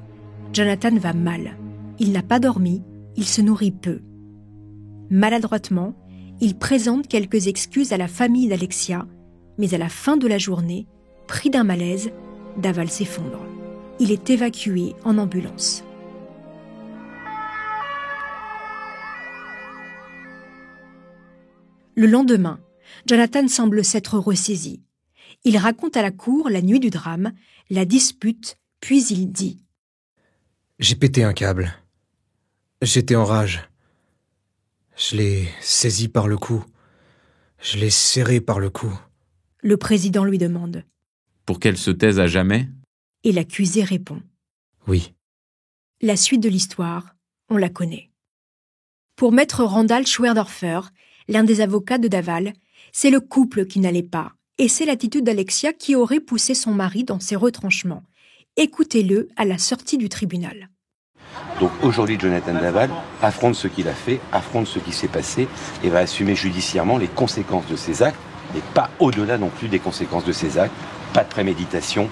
S5: Jonathan va mal. Il n'a pas dormi, il se nourrit peu. Maladroitement, il présente quelques excuses à la famille d'Alexia, mais à la fin de la journée, pris d'un malaise, Daval s'effondre. Il est évacué en ambulance. Le lendemain, Jonathan semble s'être ressaisi. Il raconte à la cour la nuit du drame, la dispute, puis il dit
S6: « J'ai pété un câble. J'étais en rage. Je l'ai saisi par le cou. Je l'ai serré par le cou. »
S5: Le président lui demande
S18: « Pour qu'elle se taise à jamais ?»
S5: Et l'accusé répond
S6: « Oui. »
S5: La suite de l'histoire, on la connaît. Pour maître Randall Schwerdorfer, l'un des avocats de Daval, c'est le couple qui n'allait pas, et c'est l'attitude d'Alexia qui aurait poussé son mari dans ses retranchements. Écoutez-le à la sortie du tribunal.
S13: Donc aujourd'hui, Jonathan Daval affronte ce qu'il a fait, affronte ce qui s'est passé et va assumer judiciairement les conséquences de ses actes, mais pas au-delà non plus des conséquences de ses actes. Pas de préméditation,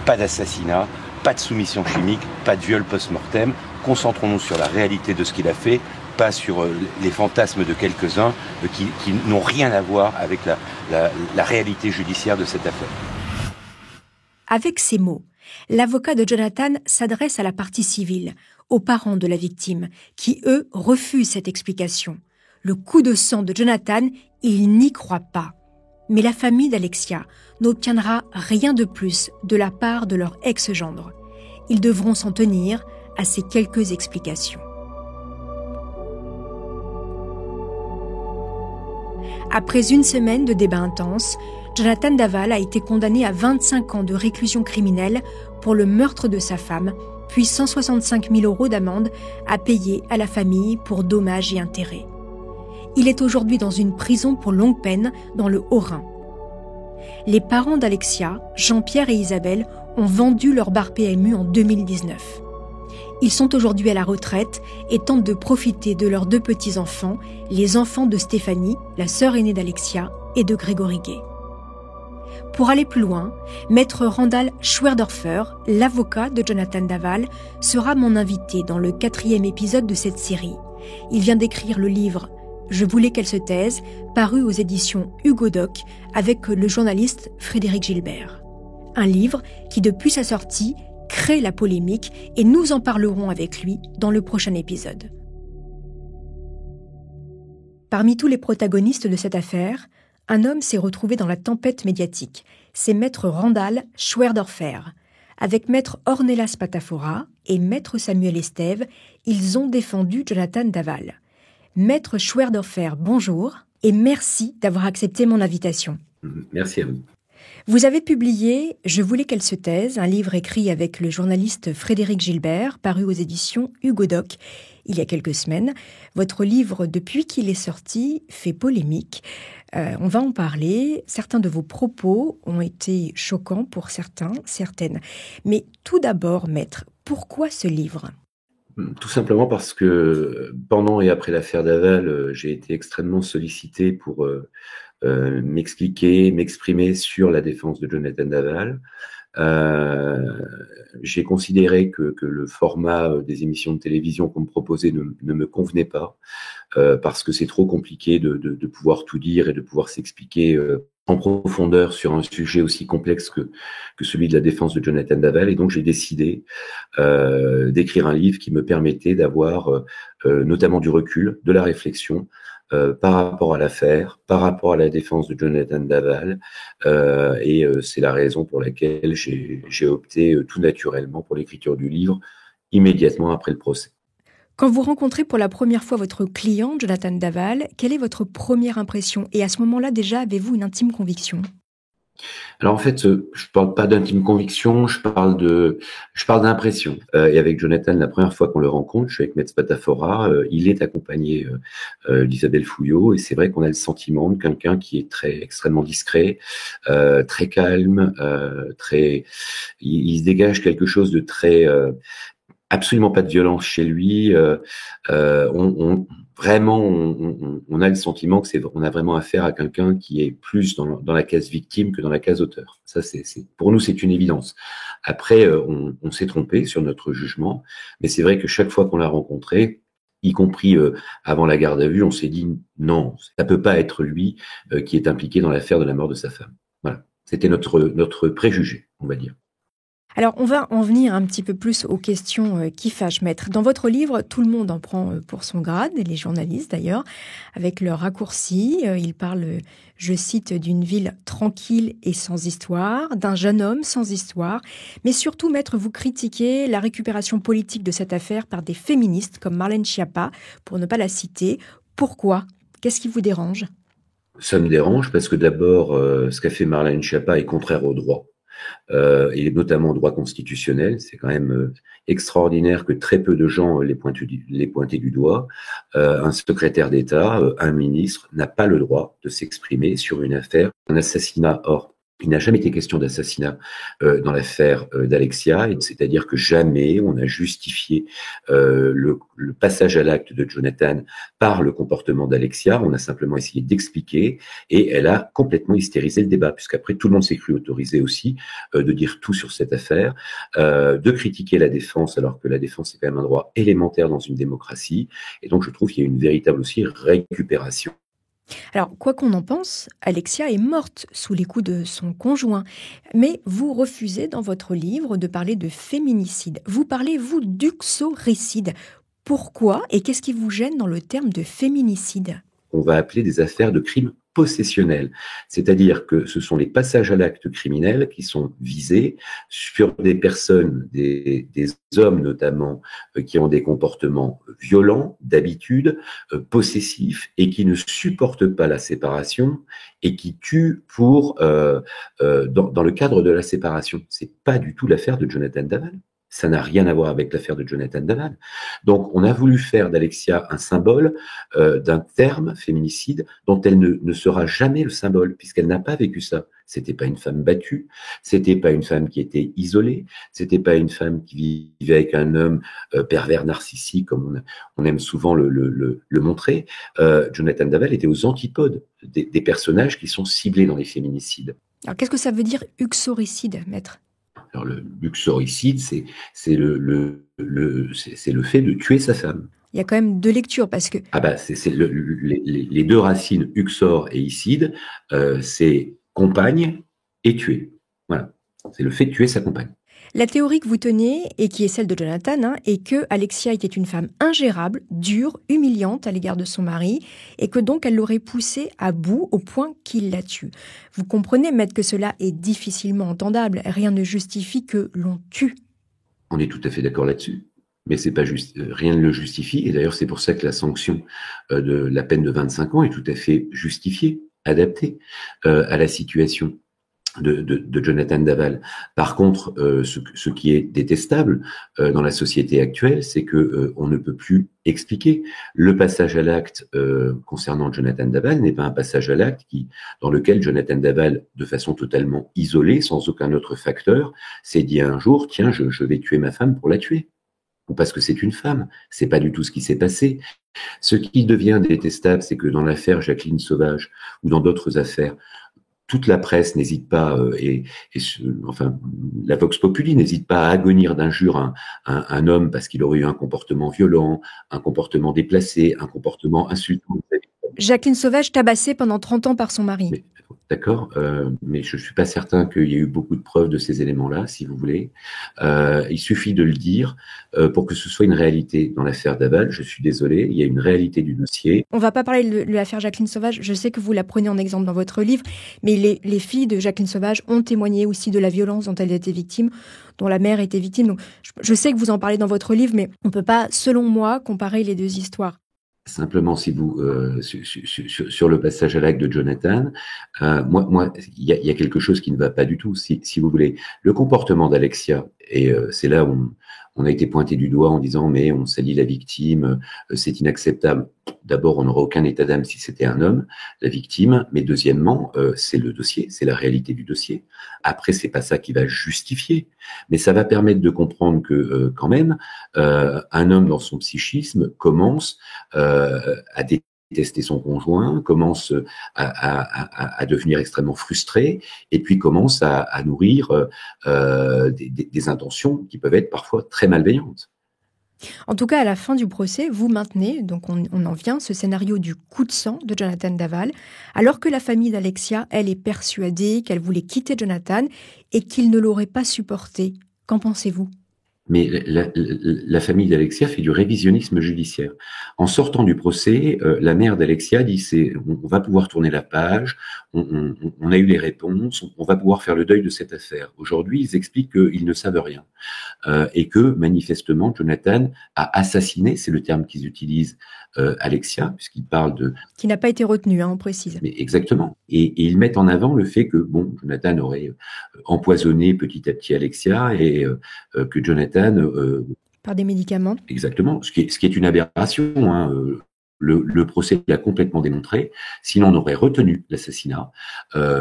S13: pas d'assassinat, pas de soumission chimique, pas de viol post-mortem. Concentrons-nous sur la réalité de ce qu'il a fait, pas sur les fantasmes de quelques-uns qui n'ont rien à voir avec la réalité judiciaire de cette affaire.
S5: Avec ces mots, l'avocat de Jonathan s'adresse à la partie civile, aux parents de la victime, qui, eux, refusent cette explication. Le coup de sang de Jonathan, ils n'y croient pas. Mais la famille d'Alexia n'obtiendra rien de plus de la part de leur ex-gendre. Ils devront s'en tenir à ces quelques explications. Après une semaine de débats intenses, Jonathan Daval a été condamné à 25 ans de réclusion criminelle pour le meurtre de sa femme, puis 165 000 € d'amende à payer à la famille pour dommages et intérêts. Il est aujourd'hui dans une prison pour longue peine dans le Haut-Rhin. Les parents d'Alexia, Jean-Pierre et Isabelle, ont vendu leur bar PMU en 2019. Ils sont aujourd'hui à la retraite et tentent de profiter de leurs 2 petits-enfants, les enfants de Stéphanie, la sœur aînée d'Alexia, et de Grégory Gay. Pour aller plus loin, maître Randall Schwerdorfer, l'avocat de Jonathan Daval, sera mon invité dans le 4e épisode de cette série. Il vient d'écrire le livre « Je voulais qu'elle se taise », paru aux éditions Hugo Doc avec le journaliste Frédéric Gilbert. Un livre qui, depuis sa sortie, crée la polémique et nous en parlerons avec lui dans le prochain épisode. Parmi tous les protagonistes de cette affaire, un homme s'est retrouvé dans la tempête médiatique. C'est maître Randall Schwerdorfer. Avec maître Ornelas Patafora et maître Samuel Estève, ils ont défendu Jonathan Daval. Maître Schwerdorfer, bonjour et merci d'avoir accepté mon invitation.
S19: Merci à vous.
S5: Vous avez publié « Je voulais qu'elle se taise », un livre écrit avec le journaliste Frédéric Gilbert, paru aux éditions Hugo Doc, il y a quelques semaines. Votre livre, depuis qu'il est sorti, fait polémique. On va en parler. Certains de vos propos ont été choquants pour certaines. Mais tout d'abord, maître, pourquoi ce livre ?
S19: Tout simplement parce que pendant et après l'affaire Daval, j'ai été extrêmement sollicité pour m'exprimer sur la défense de Jonathan Daval. J'ai considéré que le format des émissions de télévision qu'on me proposait ne me convenait pas, parce que c'est trop compliqué de pouvoir tout dire et de pouvoir s'expliquer en profondeur sur un sujet aussi complexe que celui de la défense de Jonathan Daval. Et donc j'ai décidé d'écrire un livre qui me permettait d'avoir notamment du recul, de la réflexion, par rapport à l'affaire, par rapport à la défense de Jonathan Daval, et c'est la raison pour laquelle j'ai opté tout naturellement pour l'écriture du livre immédiatement après le procès.
S5: Quand vous rencontrez pour la première fois votre client, Jonathan Daval, quelle est votre première impression? Et à ce moment-là, déjà, avez-vous une intime conviction?
S19: Alors en fait, je parle pas d'intime conviction, je parle d'impression. Et avec Jonathan, la première fois qu'on le rencontre, je suis avec Maître Spatafora, il est accompagné d'Isabelle Fouillot, et c'est vrai qu'on a le sentiment de quelqu'un qui est extrêmement discret, très calme, il se dégage quelque chose de très absolument pas de violence chez lui. On a le sentiment que on a vraiment affaire à quelqu'un qui est plus dans la case victime que dans la case auteur. Ça, pour nous, c'est une évidence. Après, on s'est trompé sur notre jugement, mais c'est vrai que chaque fois qu'on l'a rencontré, y compris avant la garde à vue, on s'est dit non, ça peut pas être lui qui est impliqué dans l'affaire de la mort de sa femme. Voilà, c'était notre préjugé, on va dire.
S5: Alors, on va en venir un petit peu plus aux questions qui fâchent, maître. Dans votre livre, tout le monde en prend pour son grade, et les journalistes d'ailleurs, avec leurs raccourcis. Ils parlent, je cite, d'une ville tranquille et sans histoire, d'un jeune homme sans histoire. Mais surtout, maître, vous critiquez la récupération politique de cette affaire par des féministes comme Marlène Schiappa, pour ne pas la citer. Pourquoi? Qu'est-ce qui vous dérange?
S19: Ça me dérange parce que d'abord, ce qu'a fait Marlène Schiappa est contraire au droit. Et notamment au droit constitutionnel. C'est quand même extraordinaire que très peu de gens l'aient pointé du doigt. Un secrétaire d'État, un ministre, n'a pas le droit de s'exprimer sur une affaire, un assassinat. Or, il n'a jamais été question d'assassinat dans l'affaire d'Alexia, c'est-à-dire que jamais on a justifié le passage à l'acte de Jonathan par le comportement d'Alexia. On a simplement essayé d'expliquer, et elle a complètement hystérisé le débat, puisqu'après tout le monde s'est cru autorisé aussi de dire tout sur cette affaire, de critiquer la défense, alors que la défense est quand même un droit élémentaire dans une démocratie. Et donc je trouve qu'il y a une véritable aussi récupération.
S5: Alors, quoi qu'on en pense, Alexia est morte sous les coups de son conjoint. Mais vous refusez dans votre livre de parler de féminicide. Vous parlez, vous, d'uxoricide. Pourquoi et qu'est-ce qui vous gêne dans le terme de féminicide?
S19: On va appeler des affaires de crimes possessionnels. C'est-à-dire que ce sont les passages à l'acte criminel qui sont visés sur des personnes, des hommes notamment, qui ont des comportements violents, d'habitude, possessifs, et qui ne supportent pas la séparation et qui tuent dans le cadre de la séparation. C'est pas du tout l'affaire de Jonathan Daval. Ça n'a rien à voir avec l'affaire de Jonathan Daval. Donc, on a voulu faire d'Alexia un symbole d'un terme, féminicide, dont elle ne sera jamais le symbole, puisqu'elle n'a pas vécu ça. C'était pas une femme battue, c'était pas une femme qui était isolée, c'était pas une femme qui vivait avec un homme pervers narcissique, comme on aime souvent le montrer. Jonathan Daval était aux antipodes des personnages qui sont ciblés dans les féminicides.
S5: Alors, qu'est-ce que ça veut dire uxoricide, maître?
S19: Alors, le uxoricide, c'est le fait de tuer sa femme.
S5: Il y a quand même deux lectures, parce que...
S19: Les deux racines, uxor et icide, c'est compagne et tuer. Voilà, c'est le fait de tuer sa compagne.
S5: La théorie que vous tenez, et qui est celle de Jonathan, est que Alexia était une femme ingérable, dure, humiliante à l'égard de son mari, et que donc elle l'aurait poussé à bout au point qu'il la tue. Vous comprenez, maître, que cela est difficilement entendable. Rien ne justifie que l'on tue.
S19: On est tout à fait d'accord là-dessus. Mais c'est pas juste, rien ne le justifie. Et d'ailleurs, c'est pour ça que la sanction de la peine de 25 ans est tout à fait justifiée, adaptée à la situation de Jonathan Daval. Par contre, ce qui est détestable dans la société actuelle, c'est que on ne peut plus expliquer. Le passage à l'acte concernant Jonathan Daval n'est pas un passage à l'acte dans lequel Jonathan Daval, de façon totalement isolée, sans aucun autre facteur, s'est dit un jour, tiens, je vais tuer ma femme pour la tuer. Ou parce que c'est une femme. C'est pas du tout ce qui s'est passé. Ce qui devient détestable, c'est que dans l'affaire Jacqueline Sauvage ou dans d'autres affaires, toute la presse n'hésite pas, enfin, la Vox Populi n'hésite pas à agonir d'injures un homme parce qu'il aurait eu un comportement violent, un comportement déplacé, un comportement insultant.
S5: Jacqueline Sauvage tabassée pendant 30 ans par son mari.
S19: D'accord, mais je ne suis pas certain qu'il y ait eu beaucoup de preuves de ces éléments-là, si vous voulez. Il suffit de le dire pour que ce soit une réalité dans l'affaire Daval. Je suis désolé, il y a une réalité du dossier.
S5: On ne va pas parler de l'affaire Jacqueline Sauvage, je sais que vous la prenez en exemple dans votre livre, mais les filles de Jacqueline Sauvage ont témoigné aussi de la violence dont elle était victime, dont la mère était victime. Donc, je sais que vous en parlez dans votre livre, mais on ne peut pas, selon moi, comparer les deux histoires.
S19: Simplement, si vous sur le passage à l'acte de Jonathan, moi, il y a quelque chose qui ne va pas du tout. Si vous voulez, le comportement d'Alexia, et c'est là où on a été pointé du doigt en disant mais on salit la victime, c'est inacceptable. D'abord, on n'aurait aucun état d'âme si c'était un homme, la victime, mais deuxièmement, c'est le dossier, c'est la réalité du dossier. Après, c'est pas ça qui va justifier, mais ça va permettre de comprendre que quand même, un homme dans son psychisme commence à détester son conjoint, commence à devenir extrêmement frustré, et puis commence à nourrir des intentions qui peuvent être parfois très malveillantes.
S5: En tout cas, à la fin du procès, vous maintenez, donc on en vient, ce scénario du coup de sang de Jonathan Daval, alors que la famille d'Alexia, elle, est persuadée qu'elle voulait quitter Jonathan et qu'il ne l'aurait pas supporté. Qu'en pensez-vous ?
S19: Mais la famille d'Alexia fait du révisionnisme judiciaire. En sortant du procès, la mère d'Alexia dit on va pouvoir tourner la page, on a eu les réponses, on va pouvoir faire le deuil de cette affaire. Aujourd'hui, ils expliquent qu'ils ne savent rien et que manifestement Jonathan a assassiné, c'est le terme qu'ils utilisent, Alexia, puisqu'ils parlent de...
S5: Qui n'a pas été retenu, on précise.
S19: Mais exactement. Et ils mettent en avant le fait que Jonathan aurait empoisonné petit à petit Alexia et que Jonathan...
S5: par des médicaments.
S19: Exactement. Ce qui est une aberration. Le procès l'a complètement démontré. Sinon, on aurait retenu l'assassinat.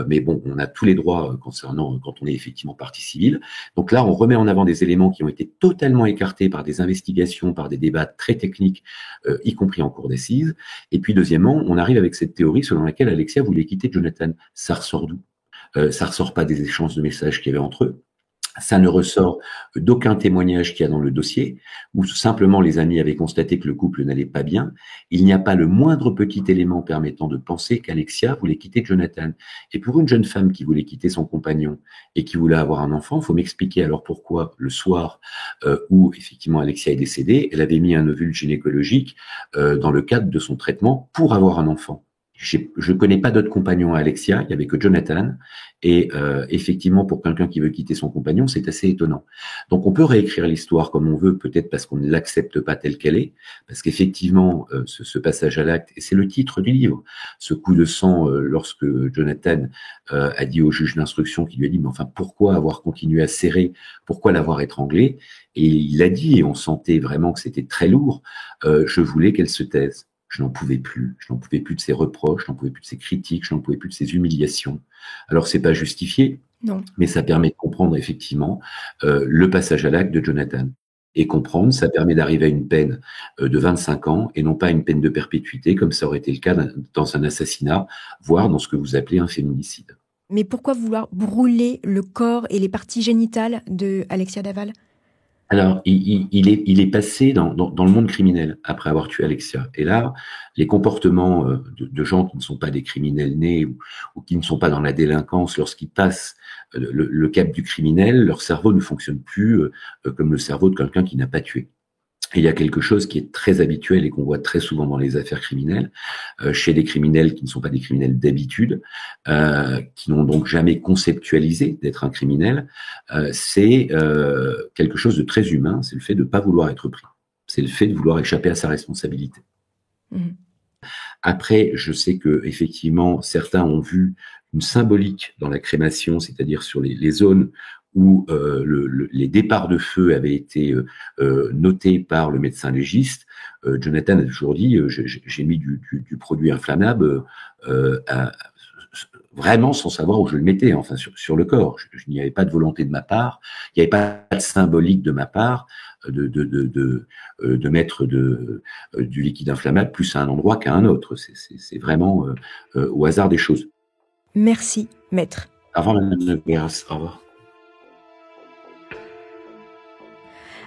S19: Mais bon, on a tous les droits concernant quand on est effectivement partie civile. Donc là, on remet en avant des éléments qui ont été totalement écartés par des investigations, par des débats très techniques, y compris en cour d'assises. Et puis, deuxièmement, on arrive avec cette théorie selon laquelle Alexia voulait quitter Jonathan. Ça ressort d'où ? Ça ressort pas des échanges de messages qu'il y avait entre eux. Ça ne ressort d'aucun témoignage qu'il y a dans le dossier, où simplement les amis avaient constaté que le couple n'allait pas bien. Il n'y a pas le moindre petit élément permettant de penser qu'Alexia voulait quitter Jonathan. Et pour une jeune femme qui voulait quitter son compagnon et qui voulait avoir un enfant, il faut m'expliquer alors pourquoi le soir où effectivement Alexia est décédée, elle avait mis un ovule gynécologique dans le cadre de son traitement pour avoir un enfant. Je ne connais pas d'autres compagnons à Alexia, il n'y avait que Jonathan, et effectivement, pour quelqu'un qui veut quitter son compagnon, c'est assez étonnant. Donc on peut réécrire l'histoire comme on veut, peut-être parce qu'on ne l'accepte pas telle qu'elle est, parce qu'effectivement, ce passage à l'acte, et c'est le titre du livre, ce coup de sang, lorsque Jonathan a dit au juge d'instruction, qui lui a dit, mais enfin, pourquoi avoir continué à serrer, pourquoi l'avoir étranglé? Et il a dit, et on sentait vraiment que c'était très lourd, je voulais qu'elle se taise. Je n'en pouvais plus de ses reproches, je n'en pouvais plus de ses critiques, je n'en pouvais plus de ses humiliations. Alors c'est pas justifié,
S5: non,
S19: mais ça permet de comprendre effectivement le passage à l'acte de Jonathan. Et comprendre, ça permet d'arriver à une peine de 25 ans et non pas une peine de perpétuité comme ça aurait été le cas dans un assassinat, voire dans ce que vous appelez un féminicide.
S5: Mais pourquoi vouloir brûler le corps et les parties génitales de Alexia Daval ?
S19: Alors, il est passé dans le monde criminel après avoir tué Alexia. Et là, les comportements de gens qui ne sont pas des criminels nés ou qui ne sont pas dans la délinquance, lorsqu'ils passent le cap du criminel, leur cerveau ne fonctionne plus comme le cerveau de quelqu'un qui n'a pas tué. Et il y a quelque chose qui est très habituel et qu'on voit très souvent dans les affaires criminelles, chez des criminels qui ne sont pas des criminels d'habitude, qui n'ont donc jamais conceptualisé d'être un criminel, c'est quelque chose de très humain, c'est le fait de ne pas vouloir être pris, c'est le fait de vouloir échapper à sa responsabilité. Après, je sais que effectivement, certains ont vu une symbolique dans la crémation, c'est-à-dire sur les zones où les départs de feu avaient été notés par le médecin légiste. Jonathan a toujours dit j'ai mis du produit inflammable vraiment sans savoir où je le mettais, enfin sur le corps. Il n'y avait pas de volonté de ma part, il n'y avait pas de symbolique de ma part de mettre du liquide inflammable plus à un endroit qu'à un autre. C'est vraiment au hasard des choses.
S5: Merci, maître.
S19: Au revoir, Madame de Guéras. Au revoir.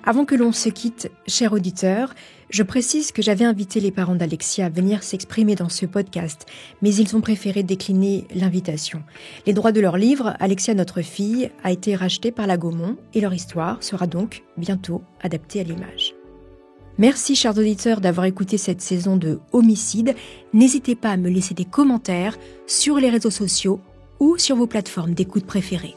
S5: Avant que l'on se quitte, chers auditeurs, je précise que j'avais invité les parents d'Alexia à venir s'exprimer dans ce podcast, mais ils ont préféré décliner l'invitation. Les droits de leur livre, Alexia notre fille, a été racheté par la Gaumont et leur histoire sera donc bientôt adaptée à l'image. Merci, chers auditeurs, d'avoir écouté cette saison de Homicide. N'hésitez pas à me laisser des commentaires sur les réseaux sociaux ou sur vos plateformes d'écoute préférées.